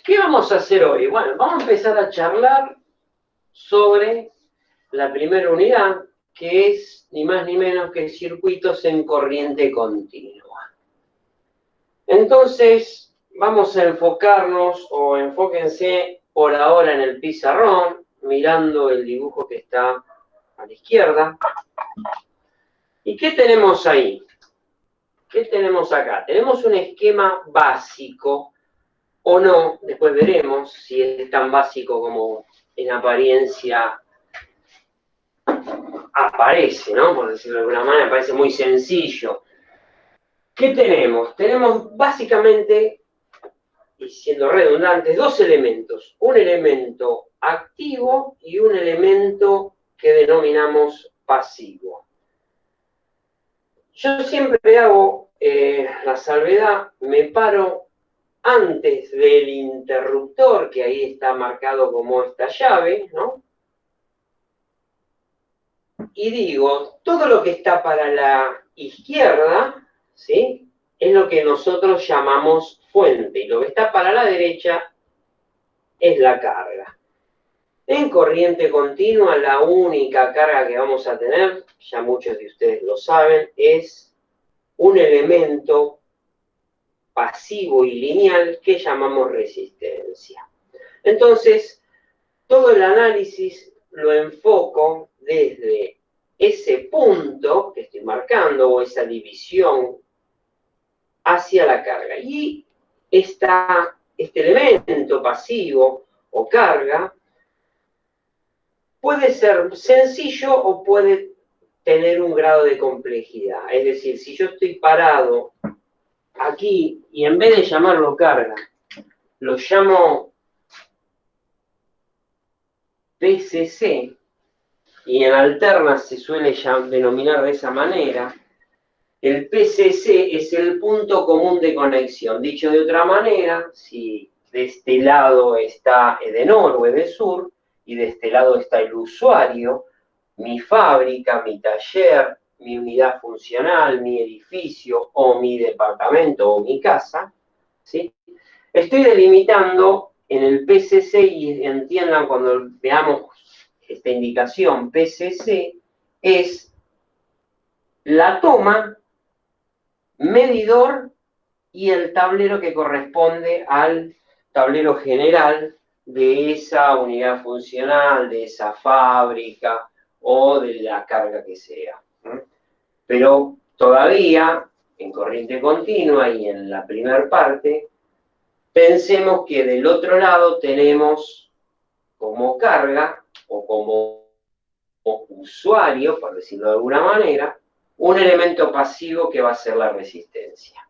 ¿Qué vamos a hacer hoy? Bueno, vamos a empezar a charlar sobre la primera unidad, que es ni más ni menos que circuitos en corriente continua. Entonces, vamos a enfocarnos, o enfóquense por ahora en el pizarrón, mirando el dibujo que está a la izquierda. ¿Y qué tenemos ahí? ¿Qué tenemos acá? Tenemos un esquema básico, o no, después veremos si es tan básico como en apariencia aparece, ¿no? Por decirlo de alguna manera, parece muy sencillo. ¿Qué tenemos? Tenemos básicamente, y siendo redundantes, dos elementos. Un elemento activo y un elemento que denominamos pasivo. Yo siempre hago la salvedad, me paro antes del interruptor, que ahí está marcado como esta llave, ¿no? Y digo, todo lo que está para la izquierda, ¿sí? Es lo que nosotros llamamos fuente, y lo que está para la derecha es la carga. En corriente continua, la única carga que vamos a tener, ya muchos de ustedes lo saben, es un elemento pasivo y lineal que llamamos resistencia. Entonces, todo el análisis lo enfoco desde ese punto que estoy marcando, o esa división, hacia la carga. Y este elemento pasivo o carga puede ser sencillo o puede tener un grado de complejidad. Es decir, si yo estoy parado aquí y en vez de llamarlo carga, lo llamo PCC, y en alternas se suele denominar de esa manera, el PCC es el punto común de conexión. Dicho de otra manera, si de este lado está Edenor o Edesur, y de este lado está el usuario, mi fábrica, mi taller, mi unidad funcional, mi edificio, o mi departamento, o mi casa, ¿sí? Estoy delimitando en el PCC, y entiendan cuando veamos esta indicación, PCC es la toma, medidor y el tablero que corresponde al tablero general de esa unidad funcional, de esa fábrica o de la carga que sea. Pero todavía, en corriente continua y en la primera parte, pensemos que del otro lado tenemos como carga o como usuario, por decirlo de alguna manera, un elemento pasivo que va a ser la resistencia.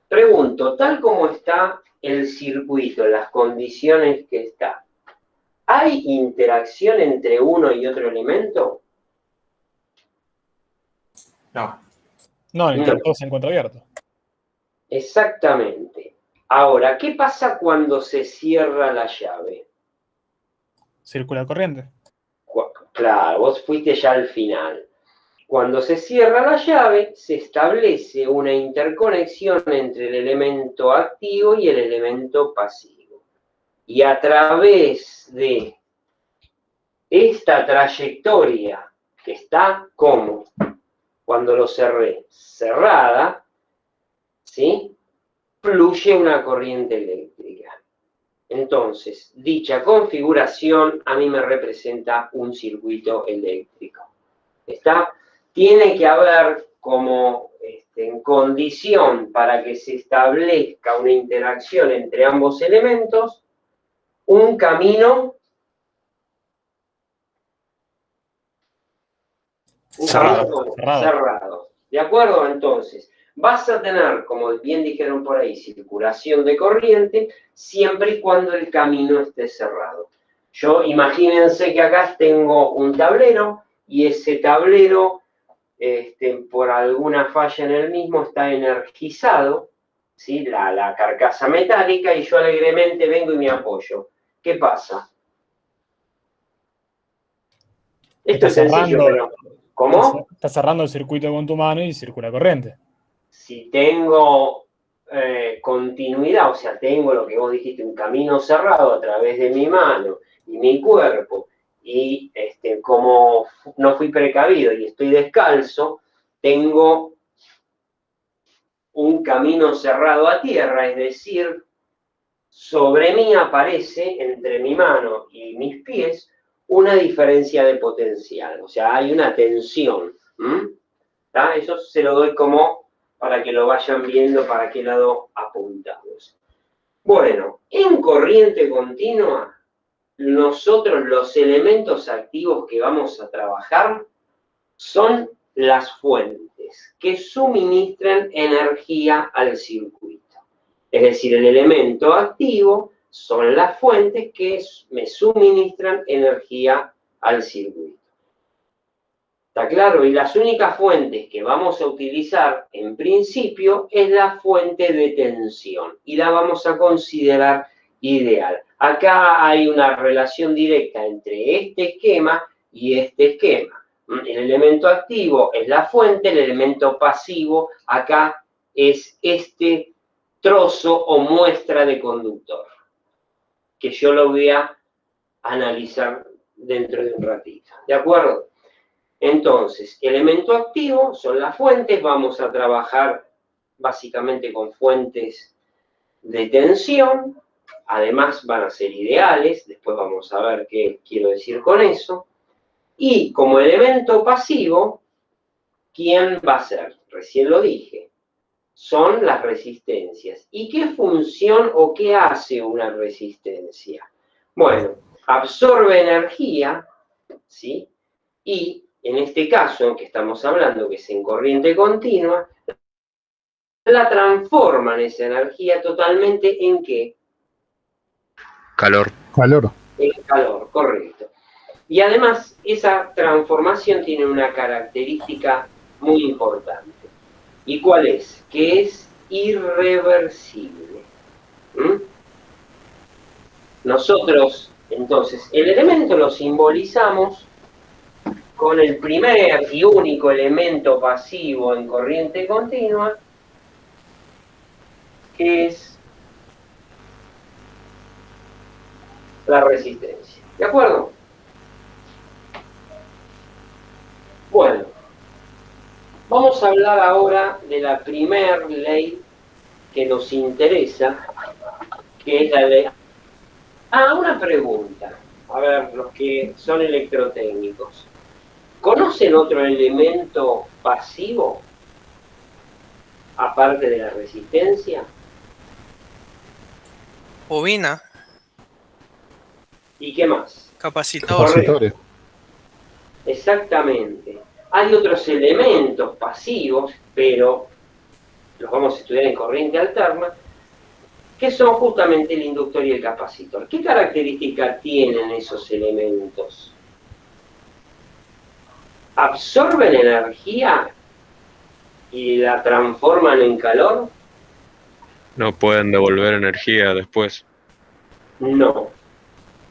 Pregunto, tal como está el circuito, en las condiciones que está, ¿hay interacción entre uno y otro elemento? No. No, el interruptor se encuentra abierto. Exactamente. Ahora, ¿qué pasa cuando se cierra la llave? Circula corriente. Claro, vos fuiste ya al final. Cuando se cierra la llave, se establece una interconexión entre el elemento activo y el elemento pasivo. Y a través de esta trayectoria, que está como cuando lo cerré, cerrada, ¿sí? Fluye una corriente eléctrica. Entonces, dicha configuración a mí me representa un circuito eléctrico. ¿Está? Tiene que haber como en condición para que se establezca una interacción entre ambos elementos, un camino cerrado. ¿De acuerdo? Entonces, vas a tener, como bien dijeron por ahí, circulación de corriente, siempre y cuando el camino esté cerrado. Yo, imagínense que acá tengo un tablero, y ese tablero, por alguna falla en el mismo, está energizado, ¿sí? La carcasa metálica, y yo alegremente vengo y me apoyo. ¿Qué pasa? Esto es sencillo, pero ¿cómo? Estás cerrando el circuito con tu mano y circula corriente. Si tengo continuidad, o sea, tengo lo que vos dijiste, un camino cerrado a través de mi mano y mi cuerpo, y como no fui precavido y estoy descalzo, tengo un camino cerrado a tierra, es decir, sobre mí aparece entre mi mano y mis pies una diferencia de potencial, o sea, hay una tensión. Eso se lo doy como para que lo vayan viendo para qué lado apuntamos. Bueno, en corriente continua, nosotros los elementos activos que vamos a trabajar son las fuentes que suministran energía al circuito. Es decir, el elemento activo son las fuentes que me suministran energía al circuito. ¿Está claro? Y las únicas fuentes que vamos a utilizar en principio es la fuente de tensión y la vamos a considerar ideal. Acá hay una relación directa entre este esquema y este esquema. El elemento activo es la fuente, el elemento pasivo acá es este trozo o muestra de conductor, que yo lo voy a analizar dentro de un ratito. ¿De acuerdo? Entonces, elemento activo son las fuentes, vamos a trabajar básicamente con fuentes de tensión, además van a ser ideales, después vamos a ver qué quiero decir con eso. Y como elemento pasivo, ¿quién va a ser? Recién lo dije, son las resistencias. ¿Y qué función o qué hace una resistencia? Bueno, absorbe energía, ¿sí? Y en este caso en que estamos hablando, que es en corriente continua, la transforman esa energía totalmente ¿en qué? Calor. En calor, correcto. Y además, esa transformación tiene una característica muy importante. ¿Y cuál es? Que es irreversible. Nosotros, entonces, el elemento lo simbolizamos con el primer y único elemento pasivo en corriente continua, que es la resistencia. ¿De acuerdo? Bueno, vamos a hablar ahora de la primer ley que nos interesa, que es la ley... una pregunta. A ver, los que son electrotécnicos. ¿Conocen otro elemento pasivo aparte de la resistencia? Bobina. ¿Y qué más? Capacitor. Exactamente. Hay otros elementos pasivos, pero los vamos a estudiar en corriente alterna, que son justamente el inductor y el capacitor. ¿Qué características tienen esos elementos? ¿Absorben energía y la transforman en calor? No pueden devolver energía después. No,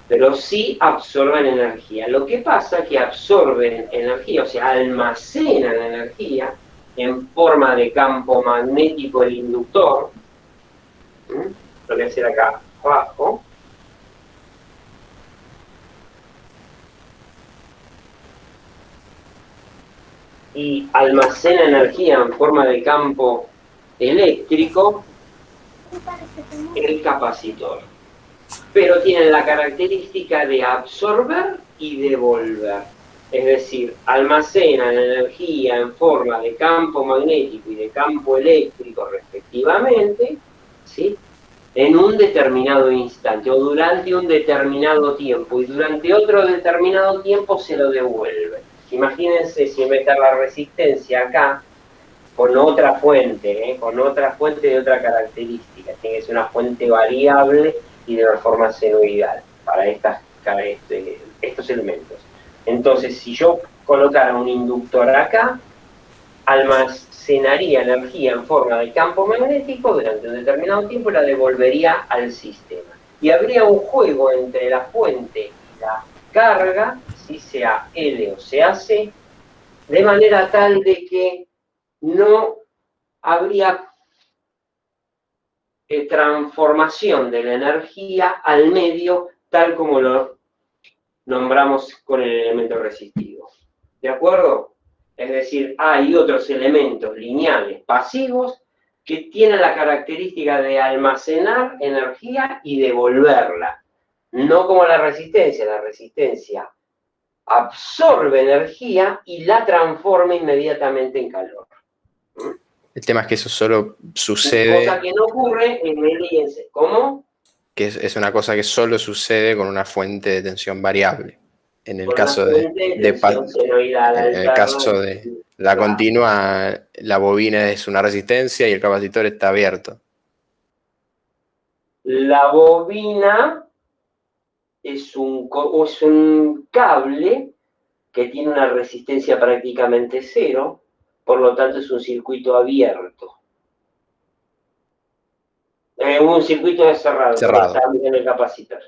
pero sí absorben energía. Lo que pasa es que absorben energía, o sea, almacenan energía en forma de campo magnético el inductor. Lo voy a hacer acá abajo. Y almacena energía en forma de campo eléctrico el capacitor. Pero tienen la característica de absorber y devolver. Es decir, almacenan energía en forma de campo magnético y de campo eléctrico respectivamente, ¿sí? En un determinado instante o durante un determinado tiempo, y durante otro determinado tiempo se lo devuelve. Imagínense si en vez de estar la resistencia acá, con otra fuente, con otra fuente de otra característica, tiene que ser una fuente variable y de una forma senoidal para estos elementos. Entonces, si yo colocara un inductor acá, almacenaría energía en forma de campo magnético durante un determinado tiempo y la devolvería al sistema. Y habría un juego entre la fuente y la carga, si sea L o sea C, de manera tal de que no habría transformación de la energía al medio, tal como lo nombramos con el elemento resistivo. ¿De acuerdo? Es decir, hay otros elementos lineales pasivos que tienen la característica de almacenar energía y devolverla. No como la resistencia. La resistencia absorbe energía y la transforma inmediatamente en calor. El tema es que eso solo sucede... Cosa que no ocurre en el IENSE. ¿Cómo? Que es una cosa que solo sucede con una fuente de tensión variable. En el Con caso una fuente de tensión senoidal en el caso alterna. de la continua, la bobina es una resistencia y el capacitor está abierto. La bobina es un cable que tiene una resistencia prácticamente cero, por lo tanto es un circuito abierto. Un circuito cerrado. En el capacitor.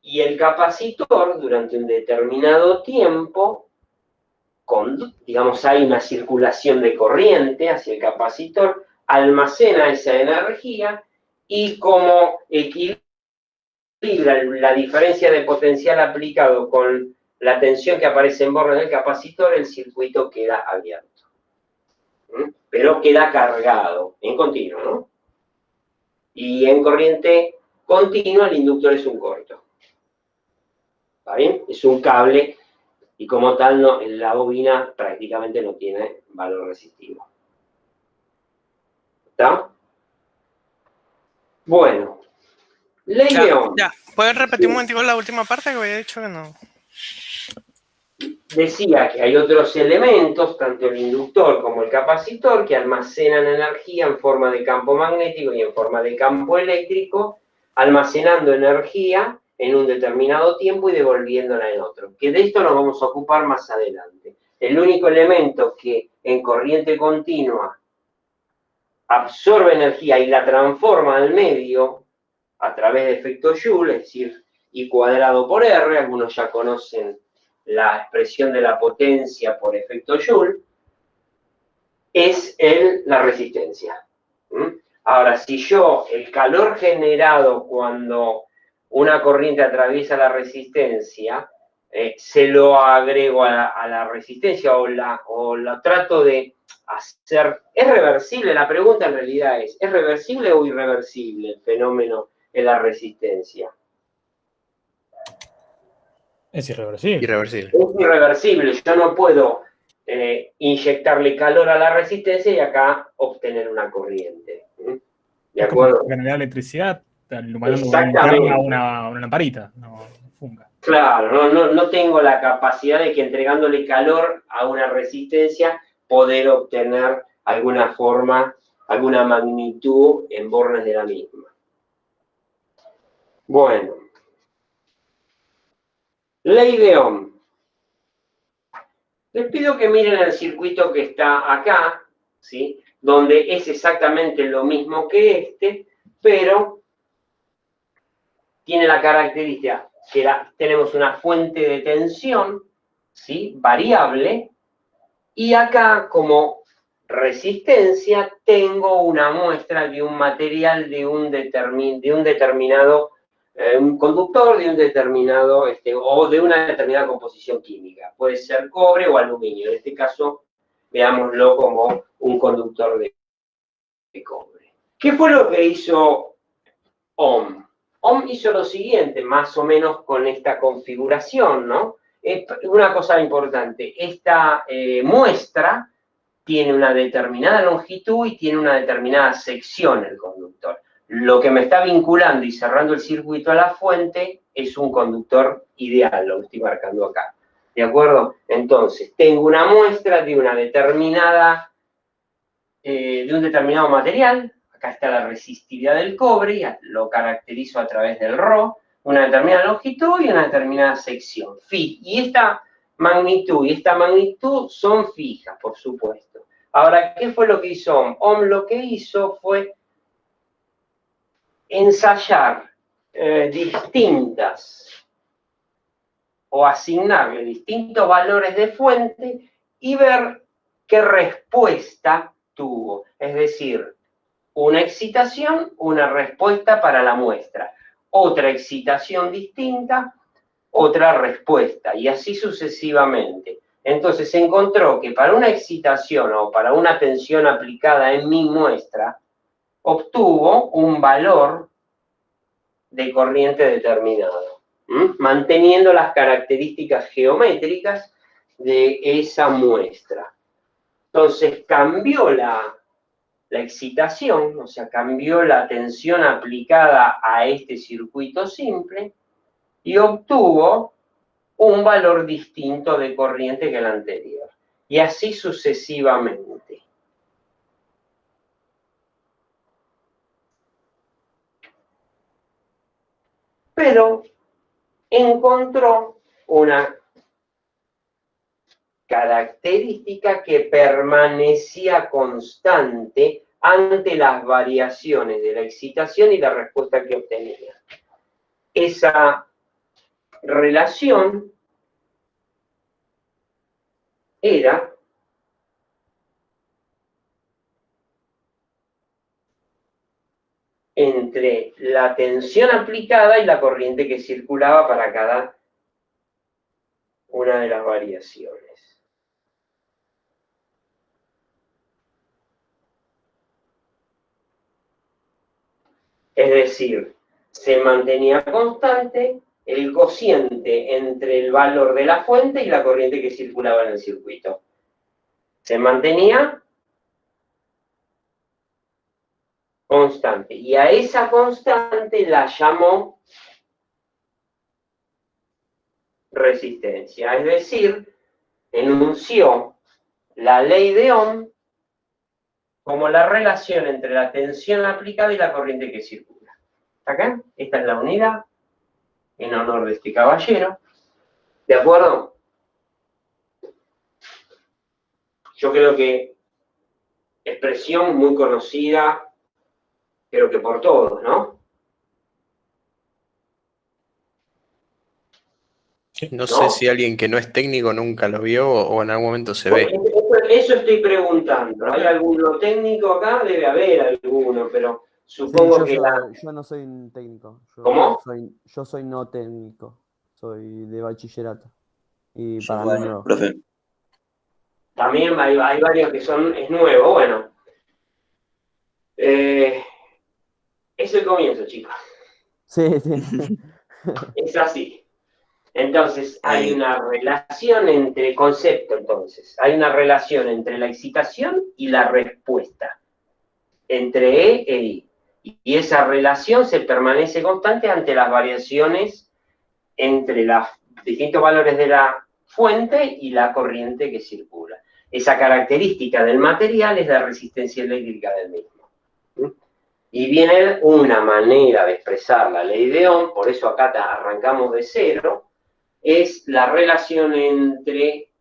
Y el capacitor, durante un determinado tiempo, digamos, hay una circulación de corriente hacia el capacitor, almacena esa energía y como equilibra la diferencia de potencial aplicado con la tensión que aparece en bornes del capacitor, el circuito queda abierto. Pero queda cargado, en continuo, ¿no? Y en corriente continua el inductor es un corto. ¿Está bien? Es un cable y como tal la bobina prácticamente no tiene valor resistivo. ¿Está? Bueno. Ley de Ohm. Ya, ¿puedes repetir un momentico la última parte que había dicho que no? Decía que hay otros elementos, tanto el inductor como el capacitor, que almacenan energía en forma de campo magnético y en forma de campo eléctrico, almacenando energía en un determinado tiempo y devolviéndola en otro. Que de esto nos vamos a ocupar más adelante. El único elemento que en corriente continua absorbe energía y la transforma al medio a través de efecto Joule, es decir, I cuadrado por R, algunos ya conocen la expresión de la potencia por efecto Joule, es la resistencia. Ahora, si yo el calor generado cuando una corriente atraviesa la resistencia, se lo agrego a la resistencia o la trato de hacer... ¿Es reversible? La pregunta en realidad ¿es reversible o irreversible el fenómeno en la resistencia? Es irreversible. Irreversible. Es irreversible. Yo no puedo inyectarle calor a la resistencia y acá obtener una corriente. ¿De acuerdo? Como generar electricidad iluminando Exactamente. una lamparita, no funga. Claro, no tengo la capacidad de que entregándole calor a una resistencia poder obtener alguna forma, alguna magnitud en bornes de la misma. Bueno. Ley de Ohm. Les pido que miren el circuito que está acá, ¿sí? Donde es exactamente lo mismo que este, pero tiene la característica que tenemos una fuente de tensión, ¿sí? Variable, y acá como resistencia tengo una muestra de un material de un determinado un conductor de un determinado, o de una determinada composición química. Puede ser cobre o aluminio. En este caso, veámoslo como un conductor de cobre. ¿Qué fue lo que hizo Ohm? Ohm hizo lo siguiente, más o menos con esta configuración, ¿no? Una cosa importante, esta muestra tiene una determinada longitud y tiene una determinada sección el conductor. Lo que me está vinculando y cerrando el circuito a la fuente es un conductor ideal, lo que estoy marcando acá. ¿De acuerdo? Entonces, tengo una muestra de una determinada, de un determinado material. Acá está la resistividad del cobre, y lo caracterizo a través del ρ, una determinada longitud y una determinada sección. Y esta magnitud son fijas, por supuesto. Ahora, ¿qué fue lo que hizo Ohm? Ohm lo que hizo fue ensayar o asignarle distintos valores de fuente y ver qué respuesta tuvo. Es decir, una excitación, una respuesta para la muestra. Otra excitación distinta, otra respuesta, y así sucesivamente. Entonces se encontró que para una excitación o para una tensión aplicada en mi muestra, obtuvo un valor de corriente determinado, manteniendo las características geométricas de esa muestra. Entonces cambió la excitación, o sea, cambió la tensión aplicada a este circuito simple y obtuvo un valor distinto de corriente que el anterior. Y así sucesivamente. Pero encontró una característica que permanecía constante ante las variaciones de la excitación y la respuesta que obtenía. Esa relación era entre la tensión aplicada y la corriente que circulaba para cada una de las variaciones. Es decir, se mantenía constante el cociente entre el valor de la fuente y la corriente que circulaba en el circuito. Se mantenía constante. Y a esa constante la llamó resistencia. Es decir, enunció la ley de Ohm como la relación entre la tensión aplicada y la corriente que circula. ¿Acá? Esta es la unidad, en honor de este caballero. ¿De acuerdo? Yo creo que expresión muy conocida, creo que por todos, ¿no? No sé si alguien que no es técnico nunca lo vio o en algún momento se ve. Eso estoy preguntando. ¿Hay alguno técnico acá? Debe haber alguno, pero supongo que... Yo no soy un técnico. ¿Cómo? Yo soy no técnico. Soy de bachillerato. Y Yo para mí igual, no. profe. También hay varios que es nuevo. Bueno. Es el comienzo, chicos. Sí, sí. Es así. Entonces, hay una relación entre concepto, hay una relación entre la excitación y la respuesta, entre E e I. Y esa relación se permanece constante ante las variaciones entre los distintos valores de la fuente y la corriente que circula. Esa característica del material es la resistencia eléctrica del mismo. Y viene una manera de expresar la ley de Ohm, por eso acá arrancamos de cero, es la relación entre,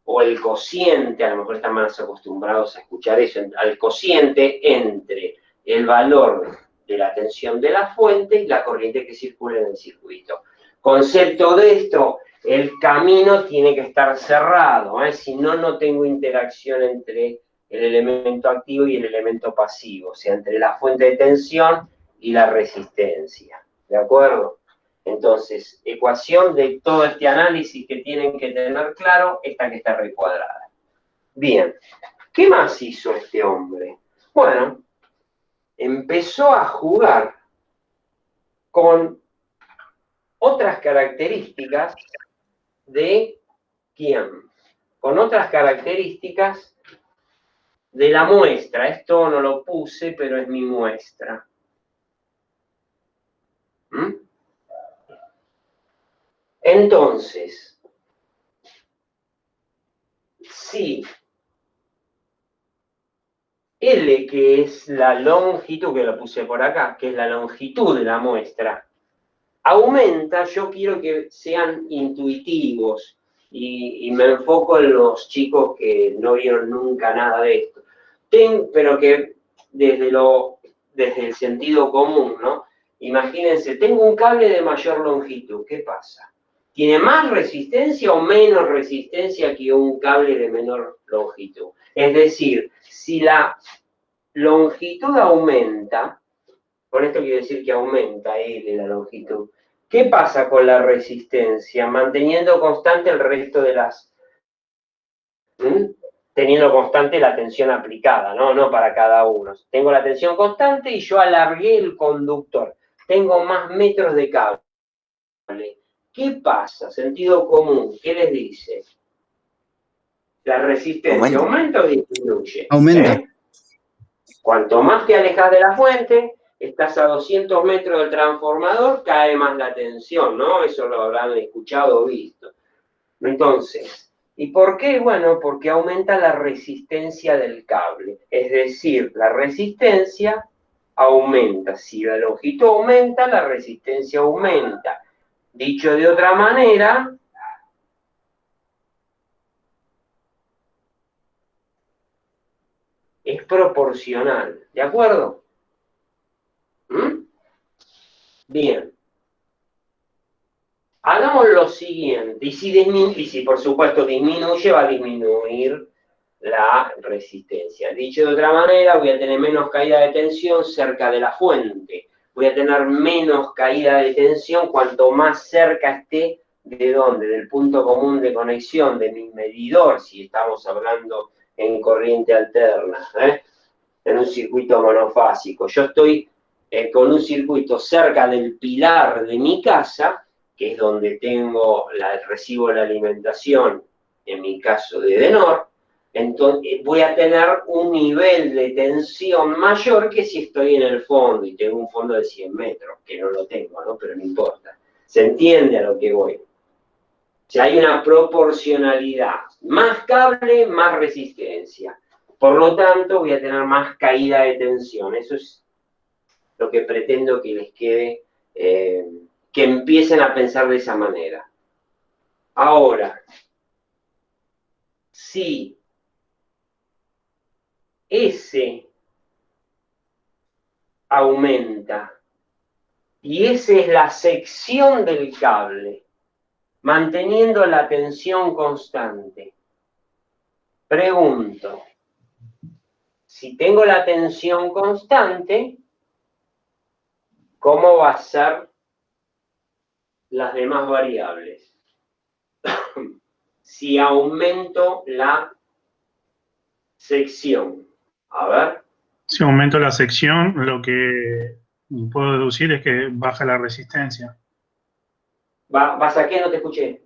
o el cociente, a lo mejor están más acostumbrados a escuchar eso, al cociente entre el valor de la tensión de la fuente y la corriente que circula en el circuito. Concepto de esto, el camino tiene que estar cerrado, si no, no tengo interacción entre el elemento activo y el elemento pasivo, o sea, entre la fuente de tensión y la resistencia, ¿de acuerdo? Entonces, ecuación de todo este análisis que tienen que tener claro, esta que está recuadrada. Bien, ¿qué más hizo este hombre? Bueno, empezó a jugar con otras características de ¿quién? Con otras características de la muestra. Esto no lo puse, pero es mi muestra. Entonces, si L, que es la longitud, que lo puse por acá, que es la longitud de la muestra, aumenta, yo quiero que sean intuitivos y me enfoco en los chicos que no vieron nunca nada de esto. Pero que desde el sentido común, ¿no? Imagínense, tengo un cable de mayor longitud, ¿qué pasa? ¿Tiene más resistencia o menos resistencia que un cable de menor longitud? Es decir, si la longitud aumenta, con esto quiero decir que aumenta L la longitud. ¿Qué pasa con la resistencia? Manteniendo constante el resto de las... Teniendo constante la tensión aplicada, ¿no? No para cada uno. Tengo la tensión constante y yo alargué el conductor. Tengo más metros de cable. ¿Qué pasa? Sentido común. ¿Qué les dice? La resistencia aumenta o disminuye. Aumenta. Cuanto más te alejas de la fuente, estás a 200 metros del transformador, cae más la tensión, ¿no? Eso lo habrán escuchado o visto. Entonces, ¿y por qué? Bueno, porque aumenta la resistencia del cable. Es decir, la resistencia aumenta. Si la longitud aumenta, la resistencia aumenta. Dicho de otra manera, es proporcional. ¿De acuerdo? Bien. Hagamos lo siguiente, y si por supuesto disminuye, va a disminuir la resistencia. Dicho de otra manera, voy a tener menos caída de tensión cerca de la fuente. Voy a tener menos caída de tensión cuanto más cerca esté de dónde, del punto común de conexión de mi medidor, si estamos hablando en corriente alterna, en un circuito monofásico. Yo estoy con un circuito cerca del pilar de mi casa, que es donde recibo la alimentación, en mi caso de Edenor, entonces voy a tener un nivel de tensión mayor que si estoy en el fondo y tengo un fondo de 100 metros, que no lo tengo, ¿no? Pero no importa. ¿Se entiende a lo que voy? O sea, hay una proporcionalidad. Más cable, más resistencia. Por lo tanto, voy a tener más caída de tensión. Eso es lo que pretendo que les quede, que empiecen a pensar de esa manera. Ahora, si S aumenta y esa es la sección del cable, manteniendo la tensión constante, pregunto, si tengo la tensión constante, ¿cómo va a ser las demás variables? Si aumento la sección. A ver. Si aumento la sección, lo que puedo deducir es que baja la resistencia. ¿Vas a qué? No te escuché.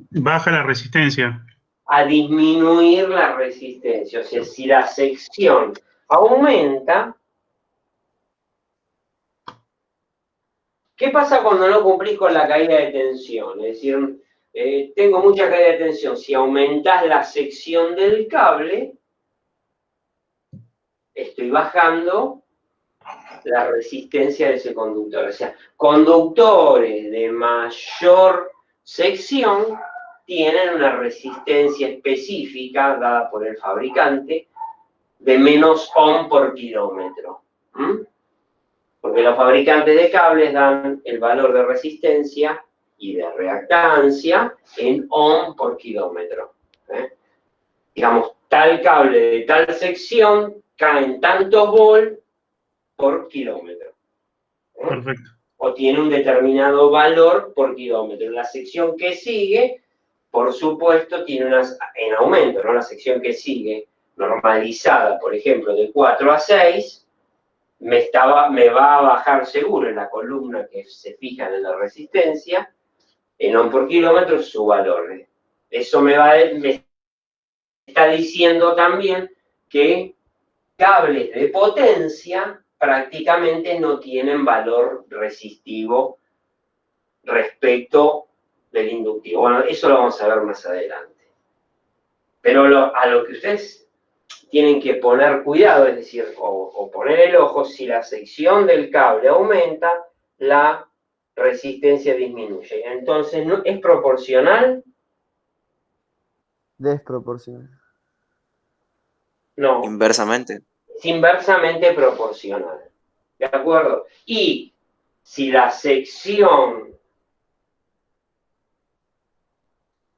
Baja la resistencia. A disminuir la resistencia. O sea, si la sección aumenta, ¿qué pasa cuando no cumplís con la caída de tensión? Es decir, tengo mucha caída de tensión. Si aumentás la sección del cable, estoy bajando la resistencia de ese conductor. O sea, conductores de mayor sección tienen una resistencia específica dada por el fabricante de menos ohm por kilómetro. Porque los fabricantes de cables dan el valor de resistencia y de reactancia en ohm por kilómetro. Digamos, tal cable de tal sección cae en tantos volts por kilómetro. Perfecto. O tiene un determinado valor por kilómetro. La sección que sigue, por supuesto, tiene en aumento, ¿no? La sección que sigue, normalizada, por ejemplo, de 4 a 6, me va a bajar seguro en la columna que se fija en la resistencia, en ohm por kilómetro, su valor. Eso me está diciendo también que cables de potencia prácticamente no tienen valor resistivo respecto del inductivo. Bueno, eso lo vamos a ver más adelante. Pero a lo que ustedes tienen que poner cuidado, es decir, o poner el ojo, si la sección del cable aumenta, la resistencia disminuye. Entonces, ¿no es proporcional? Desproporcional. No. Inversamente. Es inversamente proporcional. ¿De acuerdo? Y si la sección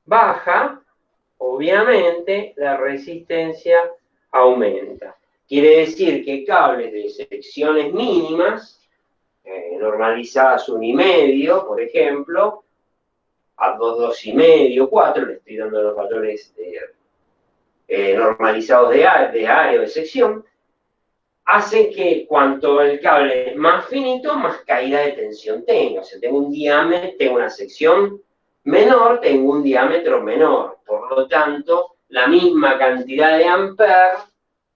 baja, obviamente la resistencia aumenta. Quiere decir que cables de secciones mínimas, normalizadas 1,5, por ejemplo, a 2,5, 4, le estoy dando los valores normalizados de área o de sección, hacen que cuanto el cable es más finito, más caída de tensión tenga. O sea, tengo un diámetro, tengo una sección menor, tengo un diámetro menor. Por lo tanto, la misma cantidad de amperes,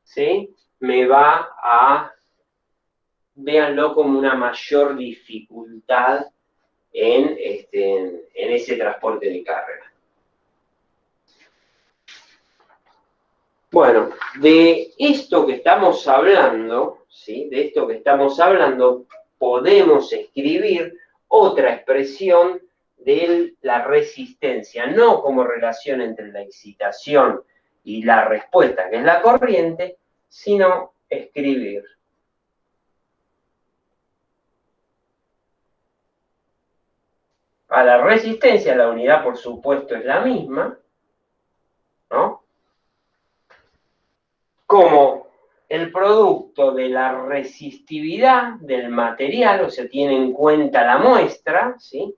¿sí?, me va a, véanlo como una mayor dificultad en ese transporte de carga. Bueno, de esto que estamos hablando, ¿sí?, de esto que estamos hablando, podemos escribir otra expresión de la resistencia, no como relación entre la excitación y la respuesta, que es la corriente, sino escribir a la resistencia, la unidad por supuesto es la misma, ¿no?, como el producto de la resistividad del material, o sea, tiene en cuenta la muestra, ¿sí?,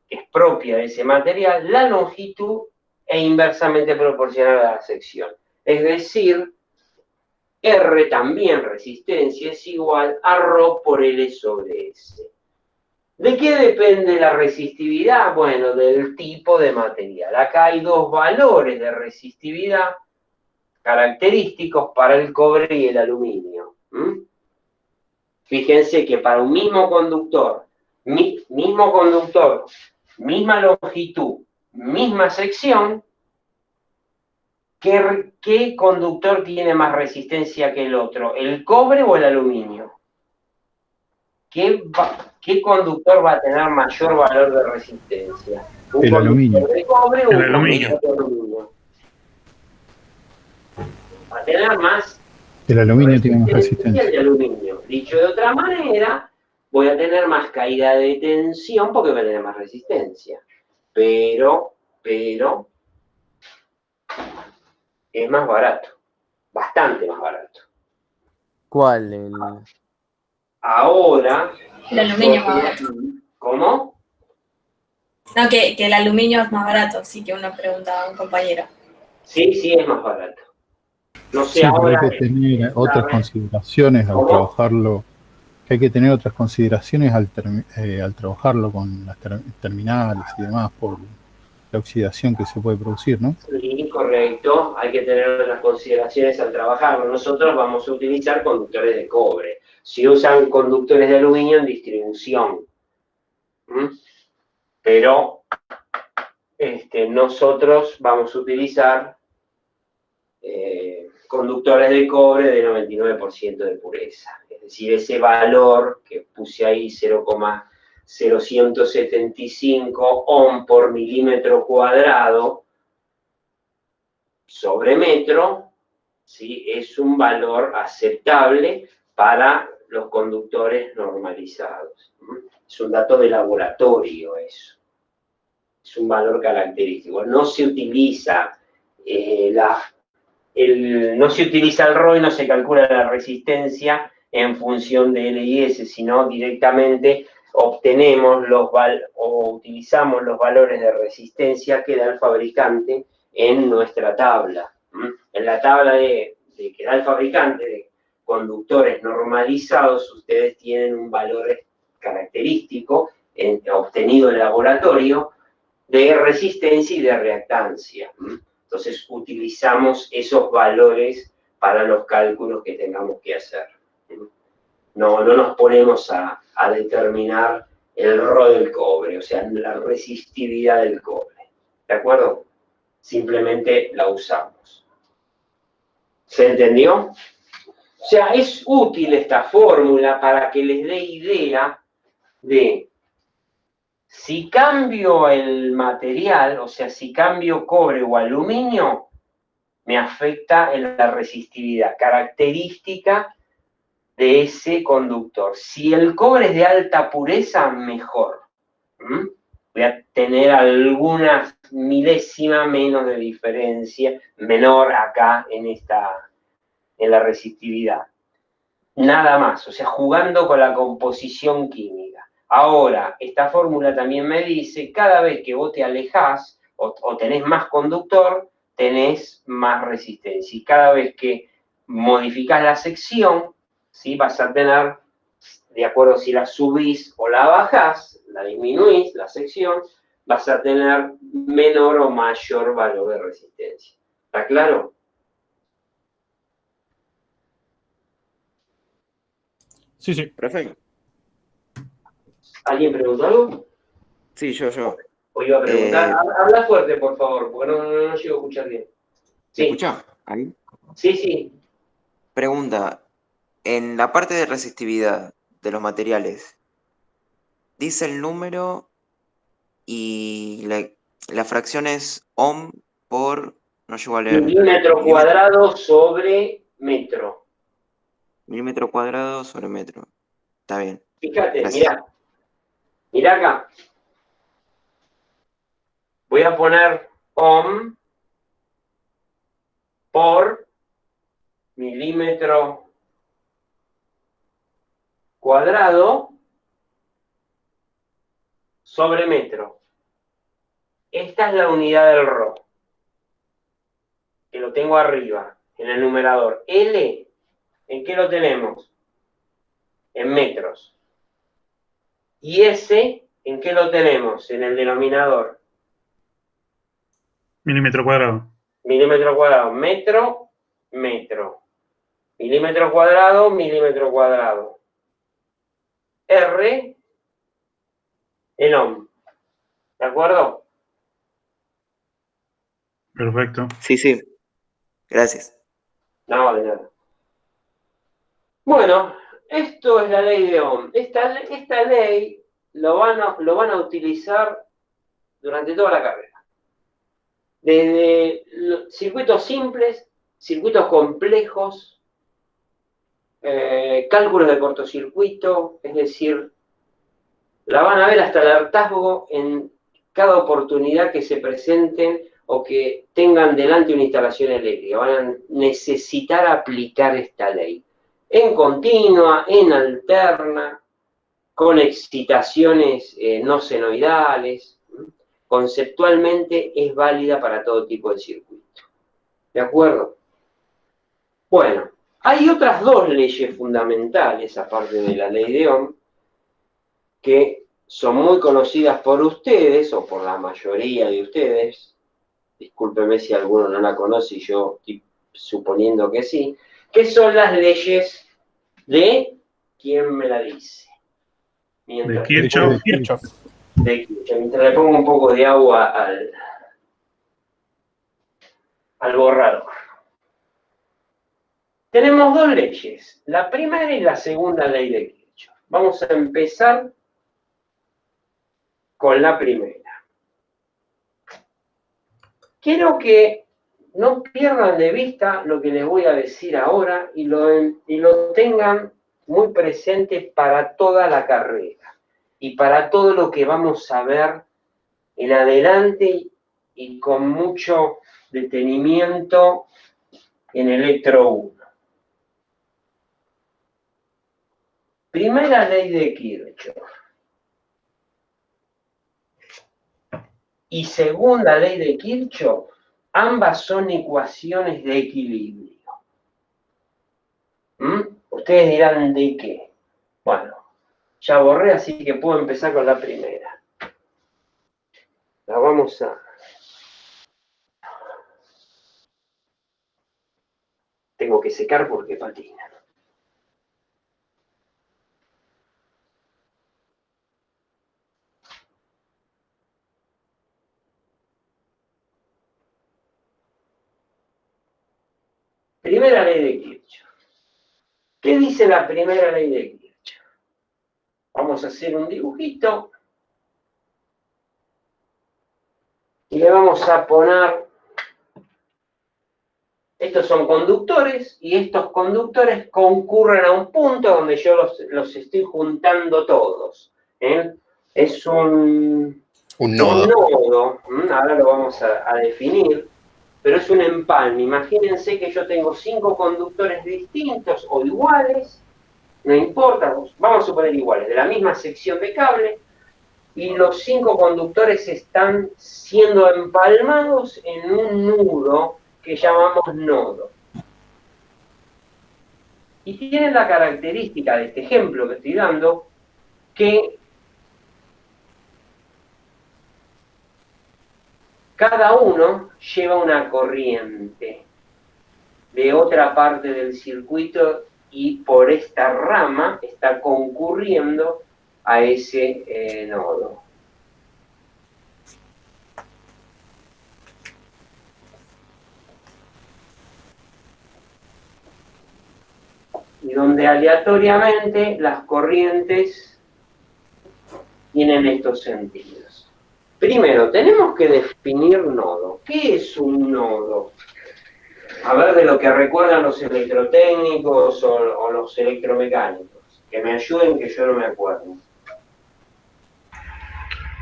que es propia de ese material, la longitud e inversamente proporcional a la sección. Es decir, R también, resistencia, es igual a ρ por L sobre S. ¿De qué depende la resistividad? Bueno, del tipo de material. Acá hay dos valores de resistividad característicos para el cobre y el aluminio. Fíjense que para un mismo conductor, misma longitud, misma sección, ¿qué conductor tiene más resistencia que el otro? ¿El cobre o el aluminio? ¿Qué conductor va a tener mayor valor de resistencia? El aluminio. ¿De cobre o un aluminio. conductor de aluminio? Va a tener más. El aluminio tiene más resistencia. El aluminio. Dicho de otra manera, voy a tener más caída de tensión porque voy a tener más resistencia. Pero es más barato. Bastante más barato. ¿Cuál? Ahora... El aluminio es más barato. ¿Cómo? No, que el aluminio es más barato, sí que uno pregunta a un compañero. Sí, es más barato. No sé, Sí, pero ahora... hay que tener otras consideraciones al trabajarlo. Hay que tener otras consideraciones al trabajarlo con las terminales y demás por la oxidación que se puede producir, ¿no? Sí, correcto. Hay que tener otras consideraciones al trabajarlo. Nosotros vamos a utilizar conductores de cobre. Si usan conductores de aluminio en distribución. Pero nosotros vamos a utilizar conductores de cobre de 99% de pureza. Es decir, ese valor que puse ahí, 0,0175 ohm por milímetro cuadrado sobre metro, ¿sí?, es un valor aceptable para los conductores normalizados. Es un dato de laboratorio eso. Es un valor característico. No se utiliza no se utiliza el RO y no se calcula la resistencia en función de L y S, sino directamente obtenemos o utilizamos los valores de resistencia que da el fabricante en nuestra tabla. En la tabla que da el fabricante de conductores normalizados, ustedes tienen un valor característico obtenido en laboratorio de resistencia y de reactancia. Entonces utilizamos esos valores para los cálculos que tengamos que hacer. No nos ponemos a determinar el RO del cobre, o sea, la resistividad del cobre. ¿De acuerdo? Simplemente la usamos. ¿Se entendió? O sea, es útil esta fórmula para que les dé idea de si cambio el material, o sea, si cambio cobre o aluminio, me afecta en la resistividad, característica de ese conductor. Si el cobre es de alta pureza, mejor. Voy a tener algunas milésimas menos de diferencia, menor acá en en la resistividad. Nada más, o sea, jugando con la composición química. Ahora, esta fórmula también me dice, cada vez que vos te alejás o tenés más conductor, tenés más resistencia. Y cada vez que modificás la sección, ¿sí? Vas a tener, de acuerdo si la subís o la bajás, la disminuís, la sección, vas a tener menor o mayor valor de resistencia. ¿Está claro? Sí, sí. Perfecto. ¿Alguien preguntó algo? Sí, yo. ¿O iba a preguntar? Habla fuerte, por favor, porque no llego a escuchar bien. ¿Se Sí. escucha? ¿Ahí? Sí, sí. Pregunta. En la parte de resistividad de los materiales, dice el número y la fracción es ohm por, no llego a leer. Milímetro cuadrado sobre metro. Milímetro cuadrado sobre metro. Está bien. Fíjate, Gracias. mirá acá. Voy a poner ohm por milímetro cuadrado sobre metro. Esta es la unidad del Rho, que lo tengo arriba, en el numerador. L, ¿en qué lo tenemos? En metros. Y S, ¿en qué lo tenemos? En el denominador. Milímetro cuadrado. Milímetro cuadrado, metro, metro. Milímetro cuadrado, milímetro cuadrado. R, en ohm. ¿De acuerdo? Perfecto. Sí. Gracias. No, de nada. Bueno, esto es la ley de Ohm. Esta ley lo van a utilizar durante toda la carrera. Desde circuitos simples, circuitos complejos, cálculos de cortocircuito, es decir, la van a ver hasta el hartazgo en cada oportunidad que se presenten o que tengan delante una instalación eléctrica. Van a necesitar aplicar esta ley. En continua, en alterna, con excitaciones no senoidales. Conceptualmente es válida para todo tipo de circuito. ¿De acuerdo? Bueno, hay otras dos leyes fundamentales, aparte de la ley de Ohm, que son muy conocidas por ustedes, o por la mayoría de ustedes. Discúlpeme si alguno no la conoce y yo estoy suponiendo que sí, que son las leyes de, ¿quién me la dice? De Kirchhoff. De Kirchhoff. Mientras le pongo un poco de agua al borrador. Tenemos dos leyes, la primera y la segunda ley de Kirchhoff. Vamos a empezar con la primera. Quiero que no pierdan de vista lo que les voy a decir ahora y lo tengan muy presente para toda la carrera y para todo lo que vamos a ver en adelante y con mucho detenimiento en Electro 1. Primera ley de Kirchhoff. Y segunda ley de Kirchhoff, ambas son ecuaciones de equilibrio. Ustedes dirán, ¿de qué? Bueno, ya borré, así que puedo empezar con la primera. La vamos a... Tengo que secar porque patina. Primera ley de Kirchhoff. ¿Qué dice la primera ley de Kirchhoff? Vamos a hacer un dibujito. Y le vamos a poner... Estos son conductores y estos conductores concurren a un punto donde yo los estoy juntando todos. Es un nodo. Ahora lo vamos a definir. pero es un empalme. Imagínense que yo tengo 5 conductores distintos o iguales, no importa, vamos a suponer iguales, de la misma sección de cable, y los 5 conductores están siendo empalmados en un nudo que llamamos nodo. Y tienen la característica de este ejemplo que estoy dando, que cada uno lleva una corriente de otra parte del circuito y por esta rama está concurriendo a ese nodo. Y donde aleatoriamente las corrientes tienen estos sentidos. Primero, tenemos que definir nodo. ¿Qué es un nodo? A ver, de lo que recuerdan los electrotécnicos o los electromecánicos. Que me ayuden, que yo no me acuerdo.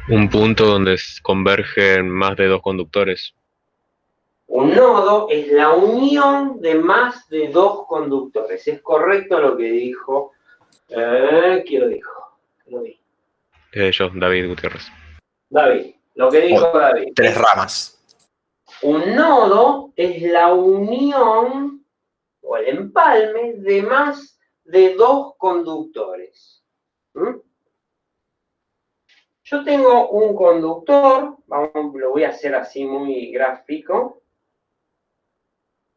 Un punto donde convergen más de 2 conductores. Un nodo es la unión de más de 2 conductores. ¿Es correcto lo que dijo? ¿Quién lo dijo? Lo vi. Yo, David Gutiérrez. David, lo que dijo David. 3 ramas. Un nodo es la unión o el empalme de más de 2 conductores. Yo tengo un conductor, lo voy a hacer así muy gráfico,